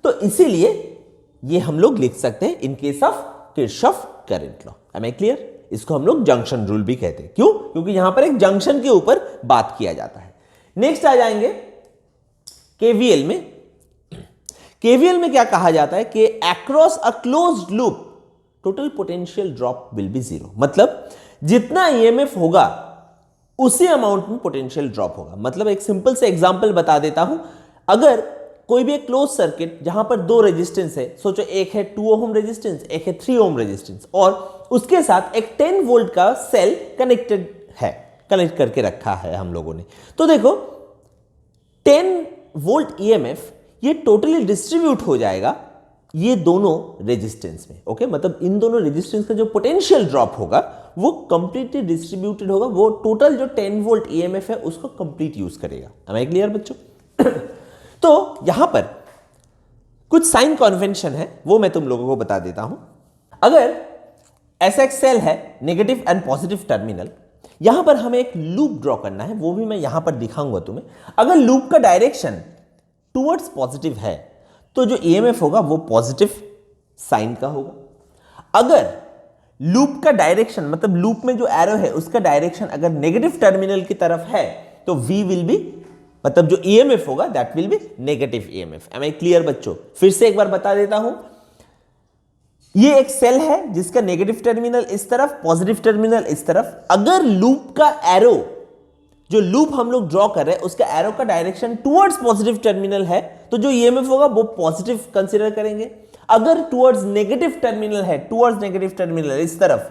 तो इसीलिए ये हम लोग लिख सकते हैं in case of Kirchhoff current law. Am I clear? इसको हम लोग जंक्शन रूल भी कहते हैं। क्यों? क्योंकि यहां पर एक जंक्शन के ऊपर बात किया जाता है। नेक्स्ट आ जाएंगे केवीएल में। केवीएल में क्या कहा जाता है कि across a closed loop total potential drop will B 0, मतलब जितना ईएमएफ होगा उसी अमाउंट में पोटेंशियल ड्रॉप होगा। मतलब एक सिंपल से एग्जांपल बता देता हूं, अगर कोई भी एक क्लोज सर्किट जहां पर 2 रेजिस्टेंस है, सोचो एक है 2 ओम रेजिस्टेंस, एक है 3 ओम रेजिस्टेंस, और उसके साथ एक 10 वोल्ट का सेल कनेक्टेड है, कनेक्ट करके रखा है हम लोगों ने। तो देखो 10 वोल्ट ईएमएफ ये टोटली डिस्ट्रीब्यूट हो जाएगा ये दोनों रेजिस्टेंस में। ओके, मतलब इन दोनों रेजिस्टेंस का जो पोटेंशियल ड्रॉप होगा वो कंप्लीटली डिस्ट्रीब्यूटेड होगा, वो टोटल जो 10 वोल्ट ईएमएफ है उसको कंप्लीट यूज करेगा। एम आई क्लियर बच्चों? तो यहां पर कुछ साइन कन्वेंशन है, वो मैं तुम लोगों को बता देता हूं। अगर ऐसा एक सेल है, नेगेटिव एंड पॉजिटिव टर्मिनल, यहां पर हमें एक लूप ड्रॉ करना है, वो भी मैं यहां पर दिखाऊंगा तुम्हें। अगर लूप का डायरेक्शन टुवर्ड्स पॉजिटिव है तो जो ईएमएफ होगा वो पॉजिटिव साइन का होगा। अगर लूप का डायरेक्शन, मतलब लूप में जो एरो है उसका डायरेक्शन अगर नेगेटिव टर्मिनल की तरफ है तो V विल बी, मतलब जो ईएमएफ होगा that will be negative EMF. Am I clear बच्चों? फिर से एक बार बता देता हूं, ये एक सेल है जिसका नेगेटिव टर्मिनल इस तरफ, पॉजिटिव टर्मिनल इस तरफ। अगर लूप का एरो, जो लूप हम लोग ड्रॉ कर रहे हैं उसका एरो का डायरेक्शन टुवर्ड्स पॉजिटिव टर्मिनल है तो जो ईएमएफ होगा वो पॉजिटिव कंसीडर करेंगे। अगर टुवर्ड्स नेगेटिव टर्मिनल है, टुवर्ड्स नेगेटिव टर्मिनल इस तरफ,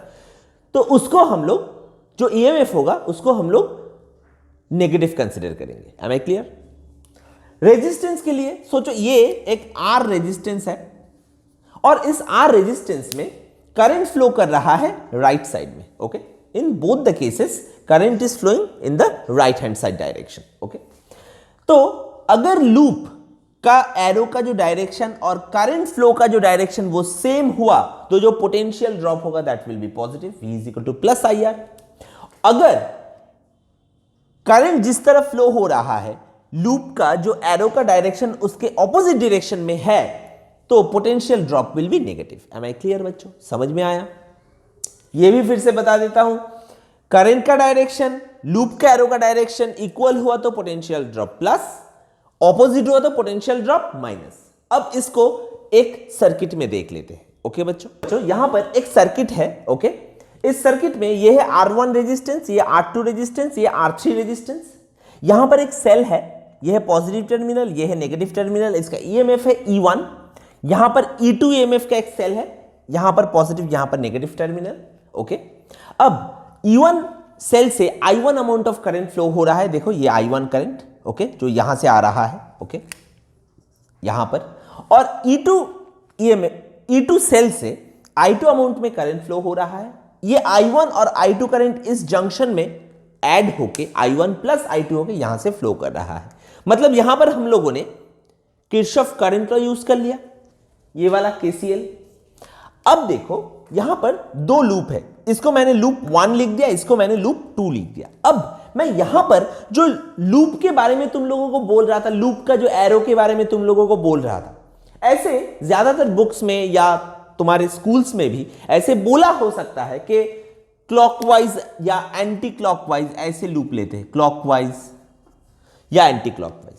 तो उसको हम लोग, जो ईएमएफ होगा उसको हम लोग नेगेटिव कंसीडर करेंगे। Am I clear? रेजिस्टेंस के लिए सोचो ये एक R रेजिस्टेंस है और इस R रेजिस्टेंस में करंट फ्लो कर रहा है राइट साइड में। Okay, in both the cases current is flowing in the right hand side direction. Okay, तो अगर लूप का एरो का जो डायरेक्शन और करंट फ्लो का जो डायरेक्शन वो सेम हुआ तो जो पोटेंशियल ड्रॉप होगा that will B positive, V is equal two plus IR। अगर करंट जिस तरफ फ्लो हो रहा है, लूप का जो एरो का डायरेक्शन उसके ऑपोजिट डायरेक्शन में है तो potential drop will be negative. Am I clear बच्चों? समझ में आया? यह भी फिर से बता देता हूं, करंट का डायरेक्शन, लूप का एरो का डायरेक्शन इक्वल हुआ तो पोटेंशियल ड्रॉप प्लस, ऑपोजिट हुआ तो पोटेंशियल ड्रॉप माइनस। अब इसको एक सर्किट में देख लेते हैं। ओके बच्चों, यहां पर एक सर्किट है। ओके, इस सर्किट में ये है R1 रेजिस्टेंस, ये R2 रेजिस्टेंस, ये R3 रेजिस्टेंस। यहां पर एक सेल है, ये है पॉजिटिव टर्मिनल, ये है नेगेटिव टर्मिनल, इसका ईएमएफ है E1। यहां पर E2 ईएमएफ का एक सेल है, यहां पर पॉजिटिव, यहां पर नेगेटिव टर्मिनल। ओके, अब E1 सेल से I1 amount of current flow हो रहा है, देखो ये I1 करंट, ओके, जो यहां से आ रहा है, ओके, यहां पर, और E2 सेल से I2 अमाउंट में करंट फ्लो हो रहा है। ये I1 और I2 करंट इस जंक्शन में ऐड होके I1 प्लस I2 होके यहां से फ्लो कर रहा है। मतलब यहां पर हम लोगों ने किरचॉफ करंट लॉ यूज कर लिया, ये वाला KCL। अब देखो यहां पर दो लूप है, इसको मैंने लूप 1 लिख दिया, इसको मैंने लूप 2 लिख दिया। अब मैं यहां पर जो लूप के बारे में तुम लोगों को बोल रहा था, लूप का जो एरो के बारे में तुम लोगों को बोल रहा था, ऐसे ज्यादातर बुक्स में या तुम्हारे स्कूल्स में भी ऐसे बोला हो सकता है कि क्लॉकवाइज या एंटी क्लॉकवाइज ऐसे लूप लेते हैं, क्लॉकवाइज या एंटी क्लॉकवाइज।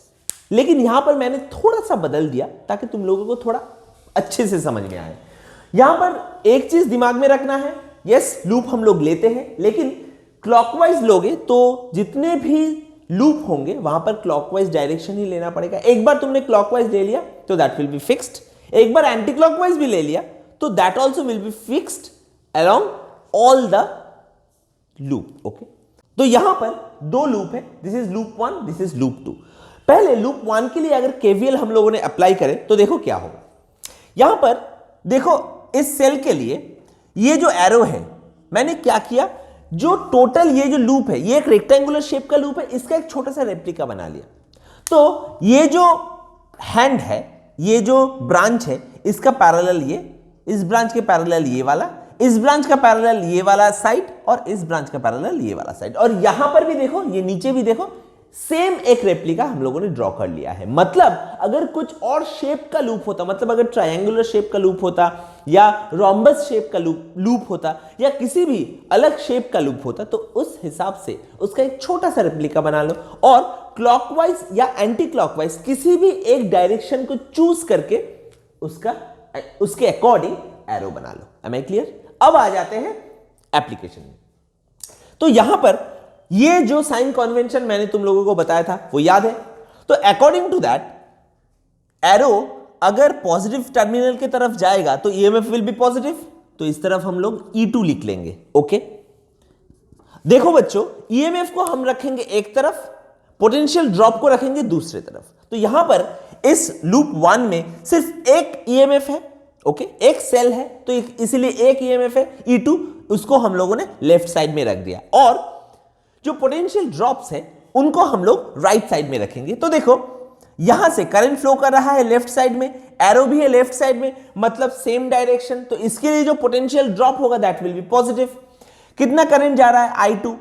लेकिन यहां पर मैंने थोड़ा सा बदल दिया ताकि तुम लोगों को थोड़ा अच्छे से समझ में आए। यहां पर एक चीज दिमाग में रखना है, यस लूप हम लोग लेते हैं, लेकिन क्लॉकवाइज लोगे तो जितने भी लूप होंगे वहां पर क्लॉकवाइज डायरेक्शन ही लेना पड़ेगा। एक बार तुमने क्लॉकवाइज ले लिया तो दैट विल बी फिक्स्ड, एक बार एंटी क्लॉकवाइज भी ले लिया तो that also will be fixed along all the loop, okay. तो यहां पर दो लूप है, this is loop 1, this is loop 2। पहले लूप 1 के लिए अगर केवीएल हम लोगों ने अप्लाई करें तो देखो क्या होगा। यहां पर देखो इस सेल के लिए ये जो एरो है, मैंने क्या किया, जो टोटल ये जो लूप है, ये एक रेक्टेंगुलर शेप का लूप है, इसका एक छोटा सा रेप्लिका बना लिया। तो ये जो हैंड है, ये जो ब्रांच है, इसका पैरेलल ये, इस ब्रांच के पैरेलल ये वाला, इस ब्रांच का पैरेलल ये वाला साइड, और इस ब्रांच का पैरेलल ये वाला साइड। और यहां पर भी देखो, ये नीचे भी देखो, सेम एक रेप्लिका हम लोगों ने ड्रॉ कर लिया है। मतलब अगर कुछ और शेप का लूप होता, मतलब अगर ट्रायंगुलर शेप का लूप होता या रोम्बस शेप का लूप होता या किसी भी अलग शेप का लूप होता, तो उस हिसाब से उसका एक छोटा सा रेप्लिका बना लो और क्लॉकवाइज या एंटी क्लॉकवाइज किसी भी एक डायरेक्शन को चूज करके उसके अकॉर्डिंग एरो बना लो। M I clear? अब आ जाते हैं एप्लीकेशन में। तो यहां पर ये जो साइन कन्वेंशन मैंने तुम लोगों को बताया था वो याद है। तो अकॉर्डिंग टू दैट, एरो अगर पॉजिटिव टर्मिनल की तरफ जाएगा तो ईएमएफ विल बी पॉजिटिव, तो इस तरफ हम लोग E2 लिख लेंगे, ओके। देखो बच्चों, ईएमएफ को हम रखेंगे एक तरफ, पोटेंशियल ड्रॉप को रखेंगे दूसरे तरफ। तो यहां पर इस लूप 1 में सिर्फ एक ईएमएफ है, ओके, एक सेल है, तो इसलिए एक ईएमएफ है E2, उसको हम लोगों ने लेफ्ट साइड में रख दिया, और जो पोटेंशियल ड्रॉप्स है उनको हम लोग राइट साइड में रखेंगे। तो देखो यहां से करंट फ्लो कर रहा है लेफ्ट साइड में, एरो भी है लेफ्ट साइड में, मतलब सेम डायरेक्शन, तो इसके लिए जो पोटेंशियल ड्रॉप होगा दैट विल बी पॉजिटिव। कितना करंट जा रहा है? I2,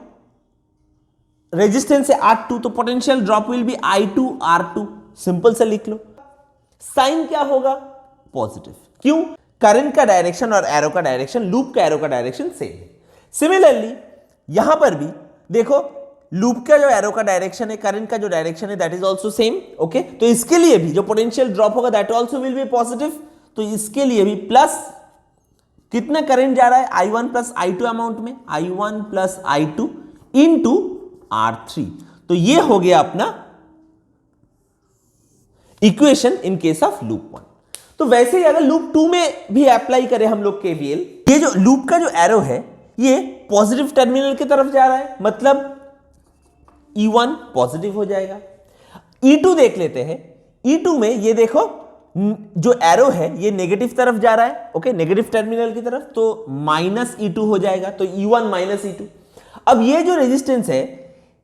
रेजिस्टेंस है R2, तो potential drop will B I2 R2, simple से लिख लो। साइन क्या होगा? पॉजिटिव। क्यों? करंट का डायरेक्शन और एरो का डायरेक्शन, लूप का एरो का डायरेक्शन सेम है। सिमिलरली यहां पर भी देखो, लूप का जो एरो का डायरेक्शन है, करंट का जो डायरेक्शन है, that is also same, okay. तो इसके लिए भी जो पोटेंशियल ड्रॉप होगा that also will be positive, तो इसके लिए भी प्लस कितना करंट जा रहा है? I1 प्लस I2 अमाउंट में, I1 plus I2 into R3। तो ये हो गया अपना equation in case of loop 1। तो वैसे ही अगर लूप 2 में भी अप्लाई करें हम लोग केवीएल, ये जो लूप का जो एरो है ये पॉजिटिव टर्मिनल की तरफ जा रहा है, मतलब E1 पॉजिटिव हो जाएगा। E2 देख लेते हैं। E2 में ये देखो जो एरो है ये नेगेटिव तरफ जा रहा है, ओके, नेगेटिव टर्मिनल की तरफ, तो माइनस E2 हो जाएगा, तो E1 माइनस E2। अब ये जो रेजिस्टेंस है,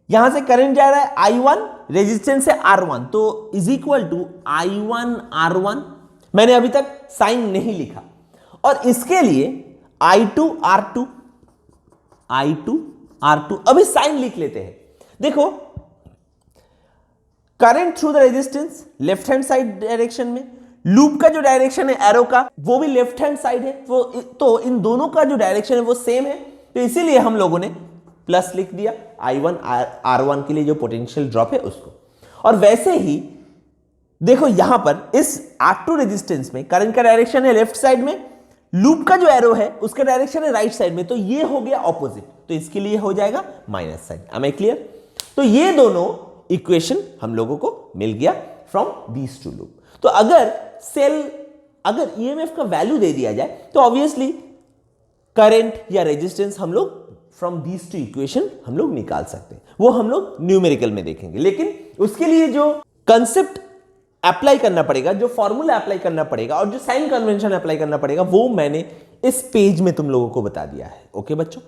यहां से करंट जा रहा है I1, रेजिस्टेंस है R1, तो is equal to I1 R1। मैंने अभी तक साइन नहीं लिखा, और इसके लिए I2 R2, I2 R2। अभी साइन लिख लेते हैं। देखो current through the resistance left hand side direction में, लूप का जो डायरेक्शन है एरो का वो भी लेफ्ट हैंड साइड है, वो तो इन दोनों का जो डायरेक्शन है वो सेम है, तो इसीलिए हम लोगों ने प्लस लिख दिया I1 R1 के लिए जो पोटेंशियल ड्रॉप है उसको। और वैसे ही देखो यहां पर इस R2 रेजिस्टेंस में करंट का डायरेक्शन है लेफ्ट साइड में, लूप का जो एरो है उसका डायरेक्शन है राइट साइड में, तो ये हो गया ऑपोजिट, तो इसके लिए हो जाएगा minus side. Am I clear? तो ये दोनों इक्वेशन हम लोगों को मिल गया फ्रॉम दीज टू लूप। तो अगर ईएमएफ का वैल्यू दे दिया जाए तो ऑब्वियसली करंट या रेजिस्टेंस हम लोग फ्रॉम दीज टू इक्वेशन हम लोग निकाल सकते हैं, वो हम लोग न्यूमेरिकल में देखेंगे। लेकिन उसके लिए जो कंसेप्ट अप्लाई करना पड़ेगा, जो फॉर्मूला अप्लाई करना पड़ेगा और जो साइन कन्वेंशन अप्लाई करना पड़ेगा, वो मैंने इस पेज में तुम लोगों को बता दिया है। ओके बच्चों,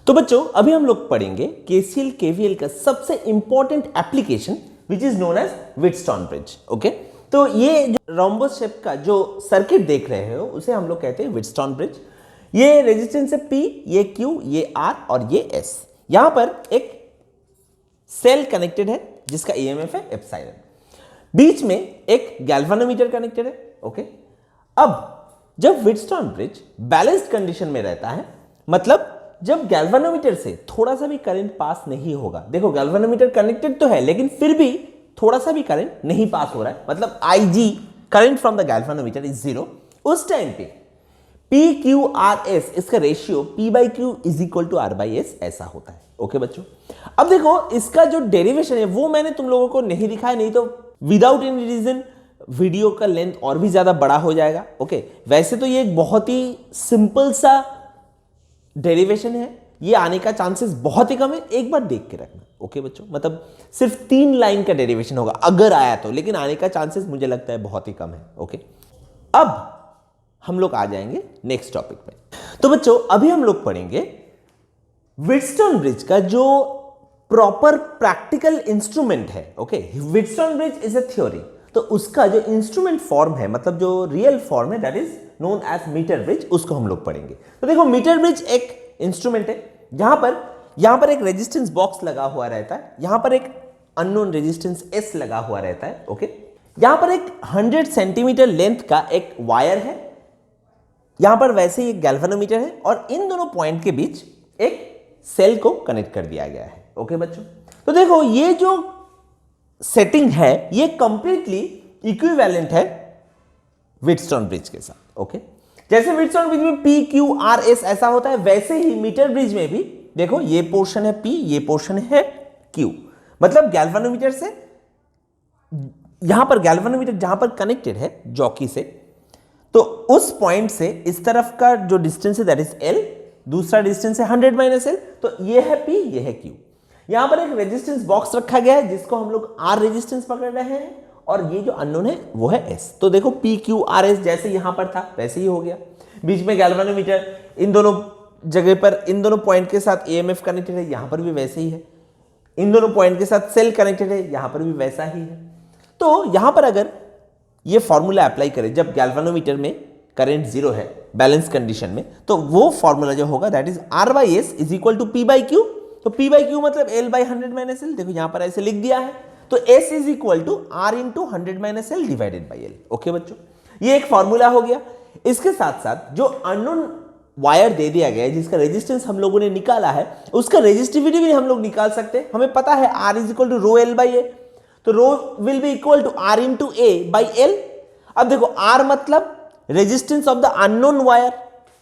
तो बच्चों अभी हम लोग पढ़ेंगे केसीएल केवीएल का सबसे important application which is known as Wheatstone bridge. Okay, तो ये जो रोम्बस शेप का जो सर्किट देख रहे हो उसे हम लोग कहते हैं व्हीटस्टोन ब्रिज। ये रेजिस्टेंस है P, ये Q, ये R और ये S। यहां पर एक सेल कनेक्टेड है जिसका EMF है एप्सिलॉन। बीच में एक गैल्वेनोमीटर कनेक्टेड है। ओके, अब जब व्हीटस्टोन ब्रिज बैलेंस्ड कंडीशन में रहता है, मतलब जब गैल्वेनोमीटर से थोड़ा सा भी करंट पास नहीं होगा, देखो गैल्वेनोमीटर कनेक्टेड तो है लेकिन फिर भी थोड़ा सा भी करंट नहीं पास हो रहा है, मतलब IG current from the galvanometer is 0, उस टाइम पे PQRS इसका ratio P/Q is equal to R/S ऐसा होता है। ओके बच्चों, अब देखो इसका जो डेरिवेशन है वो मैंने तुम लोगों को नहीं दिखाया, नहीं तो विदाउट एनी रीजन वीडियो का लेंथ और भी ज्यादा बड़ा हो जाएगा। ओके, वैसे तो ये एक बहुत ही सिंपल सा डेरिवेशन है, ये आने का चांसेस बहुत ही कम है, एक बार देख के रखना। ओके बच्चों, मतलब सिर्फ 3 लाइन का डेरिवेशन होगा अगर आया तो, लेकिन आने का चांसेस मुझे लगता है बहुत ही कम है। ओके, अब हम लोग आ जाएंगे नेक्स्ट टॉपिक पे। तो बच्चों अभी हम लोग पढ़ेंगे व्हीटस्टोन ब्रिज का जो प्रॉपर प्रैक्टिकल इंस्ट्रूमेंट है। Okay, Wheatstone bridge is a theory, तो उसका जो इंस्ट्रूमेंट फॉर्म है, मतलब जो रियल फॉर्म है, that is known as metre bridge, उसको हम लोग पढ़ेंगे। तो देखो मीटर ब्रिज एक इंस्ट्रूमेंट है यहां पर एक रेजिस्टेंस बॉक्स लगा हुआ रहता है, यहां पर एक अननोन रेजिस्टेंस S लगा हुआ रहता है। ओके, यहां पर एक 100 सेंटीमीटर लेंथ का एक वायर है, यहां पर वैसे ही एक गैल्वेनोमीटर है और इन दोनों पॉइंट के बीच एक सेल को कनेक्ट कर दिया गया है। ओके बच्चों, तो देखो ये जो सेटिंग है ये कंप्लीटली इक्विवेलेंट है व्हीटस्टोन ब्रिज के साथ। ओके, जैसे व्हीटस्टोन ब्रिज में PQRS ऐसा होता है, वैसे ही मीटर ब्रिज में भी देखो ये पोर्शन है P, ये पोर्शन है Q, मतलब गैल्वेनोमीटर से यहां पर गैल्वेनोमीटर जहां पर कनेक्टेड है जॉकी से, तो उस पॉइंट से इस तरफ का जो डिस्टेंस है दैट इज L, दूसरा डिस्टेंस है 100 - L, तो ये है P, ये है Q। यहां पर एक रेजिस्टेंस बॉक्स रखा गया है जिसको हम लोग R रेजिस्टेंस पकड़ रहे हैं और ये जो अननोन है वो है S। तो देखो PQRS जैसे यहां पर था वैसे ही हो गया। बीच में गैल्वेनोमीटर, इन दोनों जगह पर इन दोनों पॉइंट के साथ EMF कनेक्टेड है, यहां पर भी वैसे ही है। इन दोनों पॉइंट के साथ सेल कनेक्टेड है, यहां पर भी वैसा ही है। तो यहां पर अगर ये फॉर्मूला अप्लाई करें जब गैल्वेनोमीटर में करंट 0 है बैलेंस कंडीशन में, तो वो फॉर्मूला जो होगा that is R/S is equal to P/Q। तो P/Q मतलब L/100 - L, देखो यहां पर ऐसे लिख दिया है, तो S is equal to R into 100 - L divided by L। Okay बच्चों, ये एक फॉर्मूला हो गया। इसके साथ साथ जो अननोन वायर दे दिया गया है जिसका रेजिस्टेंस हम लोगों ने निकाला है, उसका रेजिस्टिविटी भी हम लोग निकाल सकते हैं। हमें पता है R is equal to rho L by A, तो rho will be equal to R into A by L। अब देखो R मतलब resistance of the unknown wire,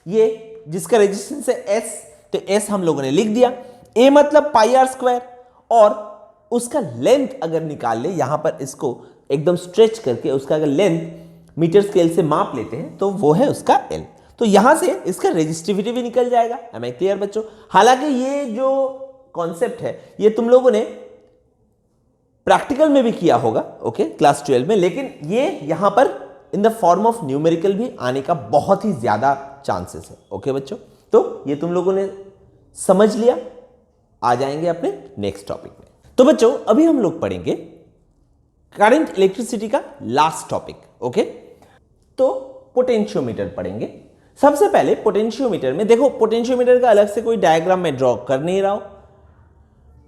ये जिसका रेजिस्टेंस है S, तो S हम लोगों ने लिख दिया। A मतलब πr², और उसका लेंथ अगर निकाल ले, यहां पर इसको एकदम स्ट्रेच करके उसका अगर लेंथ मीटर स्केल से माप लेते हैं तो वो है उसका L। तो यहां से इसका रेजिस्टिविटी भी निकल जाएगा। एम आई क्लियर बच्चों? हालांकि ये जो कॉन्सेप्ट है ये तुम लोगों ने प्रैक्टिकल में भी किया होगा, ओके, क्लास 12 में, लेकिन ये यहां पर in the form of numerical भी आने का बहुत ही ज्यादा चांसेस है। ओके बच्चों, तो ये तुम लोगों ने समझ लिया। आ जाएंगे अपने नेक्स्ट टॉपिक में। तो बच्चों अभी हम लोग पढ़ेंगे करंट इलेक्ट्रिसिटी का लास्ट टॉपिक। ओके, तो पोटेंशियोमीटर पढ़ेंगे। सबसे पहले पोटेंशियोमीटर में देखो, पोटेंशियोमीटर का अलग से कोई डायग्राम मैं ड्रॉ कर नहीं रहा हूं,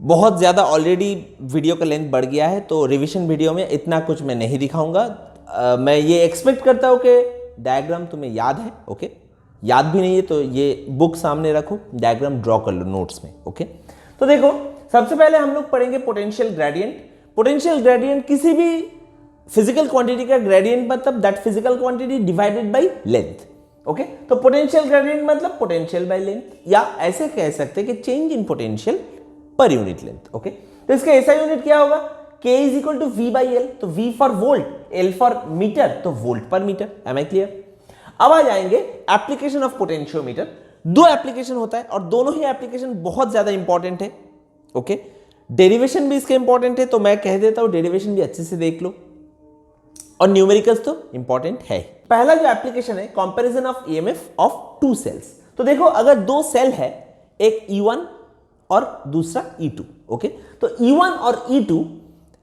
बहुत ज्यादा ऑलरेडी वीडियो का लेंथ बढ़ गया है, तो रिवीजन वीडियो में इतना कुछ मैं नहीं दिखाऊंगा। मैं ये एक्सपेक्ट करता हूं कि डायग्राम तुम्हें याद है। ओके, याद भी नहीं है तो ये बुक सामने रखो, डायग्राम ड्रॉ कर लो नोट्स में। ओके, तो देखो सबसे पहले हम लोग पढ़ेंगे पोटेंशियल ग्रेडियंट। पोटेंशियल ग्रेडियंट किसी भी फिजिकल क्वांटिटी का ग्रेडियंट मतलब that physical quantity divided by length. Okay, तो पोटेंशियल ग्रेडियंट मतलब पोटेंशियल बाय लेंथ, या ऐसे कह सकते हैं कि change in potential per unit length. Okay, तो इसका ऐसा यूनिट क्या होगा, K is equal to V by L, तो V for volt, L for metre, तो volt per metre. Am I clear? अब आ जाएंगे एप्लीकेशन ऑफ पोटेंशियोमीटर। दो एप्लीकेशन होता है और दोनों ही एप्लीकेशन बहुत ज्यादा इंपॉर्टेंट है। ओके, डेरिवेशन भी इसके इंपॉर्टेंट है, तो मैं कह देता हूं डेरिवेशन भी अच्छे से देख लो, और न्यूमेरिकल्स तो इंपॉर्टेंट है। पहला जो एप्लीकेशन है, comparison of EMF of two cells. तो देखो, अगर दो सेल है, एक E1 और दूसरा E2। ओके, तो E1 और E2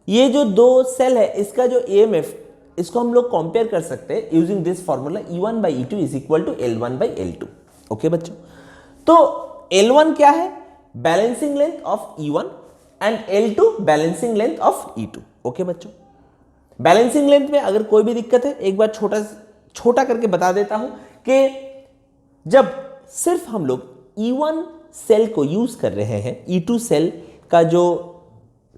ये जो दो सेल है, इसका जो ईएमएफ, इसको हम लोग कंपेयर कर सकते हैं using this formula E1 by E2 is equal to L1 by L2। Okay बच्चों, तो L1 क्या है? Balancing length of E1 and L2 balancing length of E2। Okay बच्चों, बैलेंसिंग लेंथ में अगर कोई भी दिक्कत है, एक बार छोटा करके बता देता हूं कि जब सिर्फ हम लोग E1 सेल को यूज कर रहे हैं, E2 सेल का जो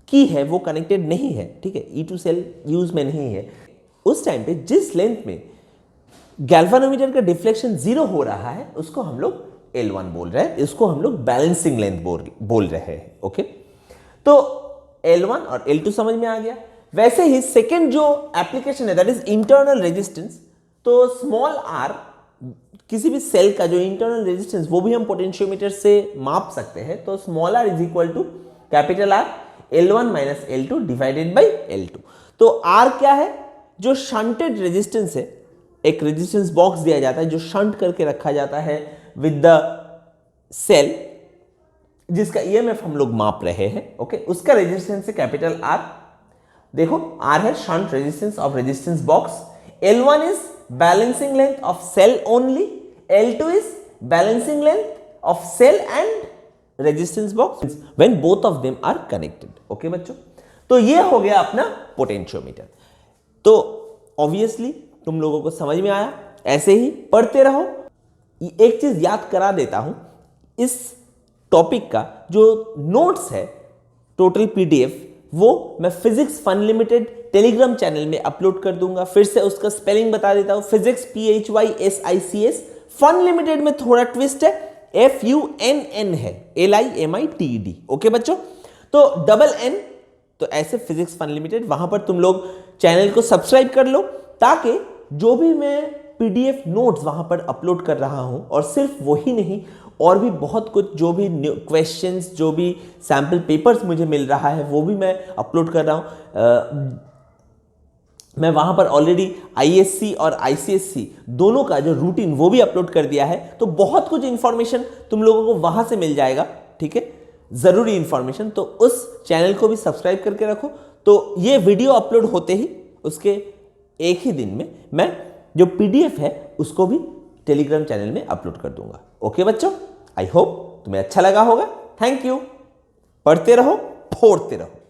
की है वो कनेक्टेड नहीं है, ठीक है, E2 सेल यूज में नहीं है, उस टाइम पे जिस लेंथ में गैल्वेनोमीटर का डिफ्लेक्शन 0 हो रहा है उसको हम लोग L1 बोल रहे हैं, इसको हम लोग बैलेंसिंग लेंथ बोल रहे हैं। ओके, तो L1 और L2 समझ में आ गया। वैसे ही सेकेंड जो एप्लीकेशन है दैट इज इंटरनल रेजिस्टेंस। तो स्मॉल r, किसी भी सेल का जो इंटरनल रेजिस्टेंस, वो भी हम पोटेंशियोमीटर से माप सकते हैं। तो small r is equal to capital R L1 minus L2 divided by L2। तो R क्या है? जो शंटेड रेजिस्टेंस है, एक रेजिस्टेंस बॉक्स दिया जाता है जो शंट करके रखा जाता है विद द सेल, जिसका ईएमएफ हम लोग माप रहे हैं। ओके, उसका रेजिस्टेंस है कैपिटल R। देखो, R है shunt resistance of resistance box, L1 is balancing length of cell only, L2 is balancing length of cell and resistance box when both of them are connected. Okay बच्चों, तो ये हो गया अपना potentiometer. तो obviously तुम लोगों को समझ में आया, ऐसे ही पढ़ते रहो। एक चीज याद करा देता हूं, इस टॉपिक का जो नोट्स है, टोटल PDF, वो मैं physics fun limited telegram channel में अपलोड कर दूंगा। फिर से उसका स्पेलिंग बता देता हूं, फिजिक्स PHYSICS, फन लिमिटेड में थोड़ा ट्विस्ट है, FUNN है, LIMITED। ओके बच्चों, तो डबल N, तो ऐसे फिजिक्स फन लिमिटेड, वहां पर तुम लोग चैनल को सब्सक्राइब कर लो, ताकि जो भी मैं PDF नोट्स वहां पर अपलोड कर रहा हूं, और सिर्फ वही नहीं, और भी बहुत कुछ, जो भी क्वेश्चंस, जो भी सैंपल पेपर्स मुझे मिल रहा है, वो भी मैं अपलोड कर रहा हूं। मैं वहां पर ऑलरेडी ISC और ICSC दोनों का जो रूटीन वो भी अपलोड कर दिया है। तो बहुत कुछ इंफॉर्मेशन तुम लोगों को वहां से मिल जाएगा, ठीक है, जरूरी इंफॉर्मेशन। तो उस चैनल को भी सब्सक्राइब करके रखो। तो ये वीडियो अपलोड होते ही उसके एक ही दिन में मैं जो PDF है उसको भी टेलीग्राम चैनल में अपलोड कर दूंगा। ओके बच्चों, आई होप तुम्हें अच्छा लगा होगा। Thank you. पढ़ते रहो, फोड़ते रहो।